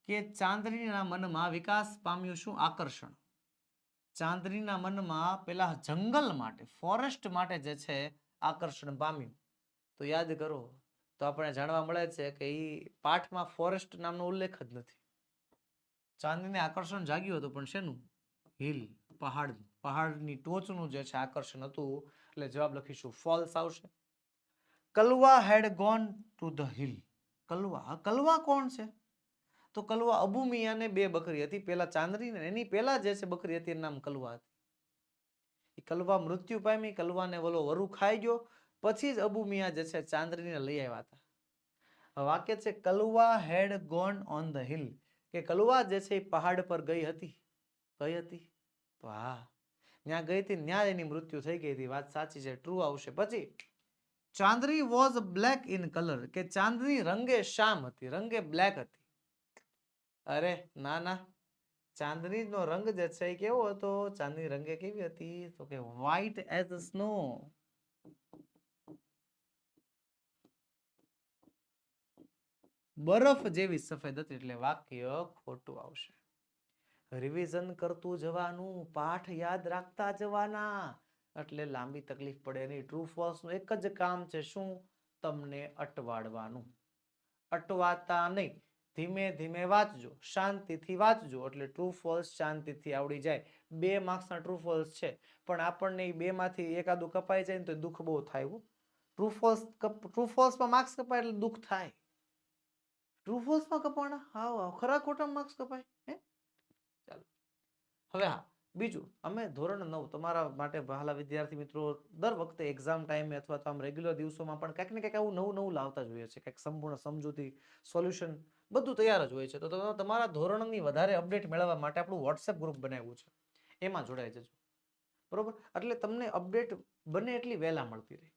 Speaker 1: કે ચાંદનીના મનમાં વિકાસ પામ્યું શું? આકર્ષણ. ચાંદનીના મનમાં પેલા જંગલ માટે, ફોરેસ્ટ માટે જે છે આકર્ષણ પામ્યું. તો યાદ કરો તો આપણે જાણવા મળે છે કે એ પાઠમાં ફોરેસ્ટ નામનો ઉલ્લેખ જ નથી. ચાંદનીને આકર્ષણ જાગ્યું હતું, પણ શેનું? હિલ, પહાડની ટોચનું જે છે આકર્ષણ હતું. એટલે જવાબ લખીશું ફોલ્સ આવશે. Kalwa had gone to the hill. Kalwa કોણ છે? તો કલવા અબુ મિયાને 2 બકરી હતી. પેલા ચાંદની ને એની પેલા જે છે બકરી હતી એનું નામ કલવા હતી. એ કલવા મૃત્યુ પામી, કલવાને ઓલો વરુ ખાઈ ગયો. પછી જ અબુ મિયા જે છે ચાંદનીને લઈ આવ્યા હતા. વાક્ય છે Kalwa had gone on the hill, કે કલવા જે છે એ પહાડ પર ગઈ હતી. તો હા, ત્યાં ગઈ હતી, ત્યાં એની મૃત્યુ થઈ ગઈ હતી. વાત સાચી છે, ટ્રુ આવશે. પછી ચાંદની વોઝ બ્લેક ઇન કલર, કે ચાંદની રંગે શ્યામ હતી, રંગે બ્લેક હતી. અરે ના ના, ચાંદનીનો રંગ જે છે એ કેવો હતો? ચાંદની રંગે કેવી હતી? તો કે વ્હાઈટ એઝ સ્નો. બરફ જેવી સફેદ હતી, એટલે વાક્ય ખોટું આવશે. રિવિઝન કરતું જવાનું, પાઠ યાદ રાખતા જવાના, એટલે લાંબી તકલીફ પડે નહીં. ટ્રુ ફોલ્સ નું એક જ કામ છે, શું? તમને અટવાડવાનું. અટવાતા નહીં, ધીમે ધીમે વાંચજો, શાંતિથી વાંચજો, એટલે ટ્રુ ફોલ્સ શાંતિથી આવડી જાય. 2 માર્ક્સના ટ્રુ ફોલ્સ છે, પણ આપણને 2 માંથી એકાદું કપાઈ જાય ને તો દુઃખ બહુ થાય. ટ્રુ ફોલ્સમાં માર્ક્સ કપાય એટલે દુઃખ થાય. ટ્રુ ફોલ્સમાં કપાણા, હા ખરા ખોટા માર્ક્સ કપાય હે. ચાલો હવે હા, બીજું, અમે ધોરણ 9 તમારા માટે વહાલા વિદ્યાર્થી મિત્રો દર વખતે એક્ઝામ ટાઈમે અથવા તો આમ રેગ્યુલર દિવસોમાં પણ કંઈક ને કંઈક આવું નવું નવું લાવતા જોઈએ છે. કંઈક સંપૂર્ણ સમજૂતી, સોલ્યુશન બધું તૈયાર જ હોય છે. તો તમારા ધોરણની વધારે અપડેટ મેળવવા માટે આપણું વોટ્સએપ ગ્રુપ બનાવ્યું છે, એમાં જોડાઈ જજો. બરોબર, એટલે તમને અપડેટ બને એટલી વહેલા મળતી રહે.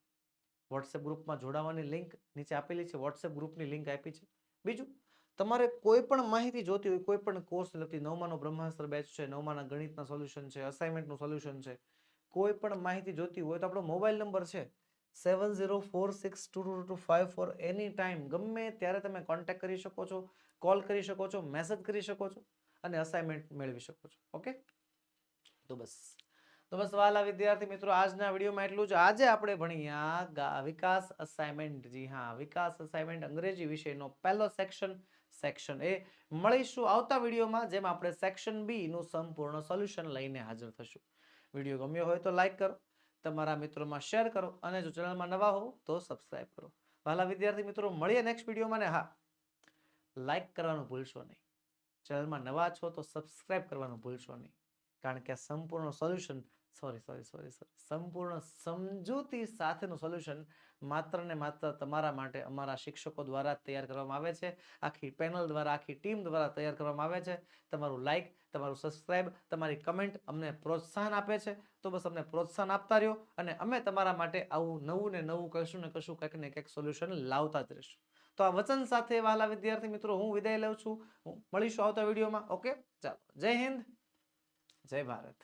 Speaker 1: વોટ્સએપ ગ્રુપમાં જોડાવાની લિંક નીચે આપેલી છે, વોટ્સએપ ગ્રુપની લિંક આપી છે. બીજું, તમારે કોઈ પણ માહિતી જોતી હોય, કોઈ પણ કોર્સ લગતી, 9માનો બ્રહ્માસ્ત્ર બેચ છે, 9માના ગણિતના સોલ્યુશન છે, અસાઇનમેન્ટનું સોલ્યુશન છે, કોઈ પણ માહિતી જોતી હોય તો આપણો મોબાઈલ નંબર છે 7046222254. એની ટાઈમ ગમે ત્યારે તમે કોન્ટેક્ટ કરી શકો છો, કોલ કરી શકો છો, મેસેજ કરી શકો છો અને અસાઇનમેન્ટ મેળવી શકો છો. ઓકે, તો બસ વાલા વિદ્યાર્થી મિત્રો, આજના વિડીયોમાં એટલું જ. આજે આપણે ભણ્યા વિકાસ અસાઇનમેન્ટ. જી હા, વિકાસ અસાઇનમેન્ટ અંગ્રેજી વિષયનો પહેલો સેક્શન એ. મળીશું આવતા વિડીયોમાં, જેમાં આપણે સેક્શન બી નું સંપૂર્ણ સોલ્યુશન લઈને હાજર થશું. વિડીયો ગમ્યો હોય તો લાઈક કરો, તમારા મિત્રોમાં શેર કરો, અને જો ચેનલમાં નવા હો તો સબસ્ક્રાઇબ કરો. વાલા વિદ્યાર્થી મિત્રો, મળીએ નેક્સ્ટ વિડીયોમાં. ને હા, લાઈક કરવાનું ભૂલશો નહીં. ચેનલમાં નવા છો તો સબસ્ક્રાઇબ કરવાનું ભૂલશો નહીં, કારણ કે સંપૂર્ણ સોલ્યુશન સંપૂર્ણ સમજૂતી સાથેનું સોલ્યુશન માત્ર ને માત્ર તમારા માટે અમારા શિક્ષકો દ્વારા તૈયાર કરવામાં આવે છે. આખી પેનલ દ્વારા, આખી ટીમ દ્વારા તૈયાર કરવામાં આવે છે. તમારું લાઈક, તમારું સબસ્ક્રાઇબ, તમારી કમેન્ટ અમને પ્રોત્સાહન આપે છે. તો બસ અમને પ્રોત્સાહન આપતા રહ્યો, અને અમે તમારા માટે આવું નવું ને નવું કશું ને કશું, કંઈક ને કંઈક સોલ્યુશન લાવતા જ રહીશું. તો આ વચન સાથે વાલા વિદ્યાર્થી મિત્રો હું વિદાય લઉં છું. મળીશું આવતા વિડીયોમાં. ઓકે, ચાલો, જય હિન્દ, જય ભારત.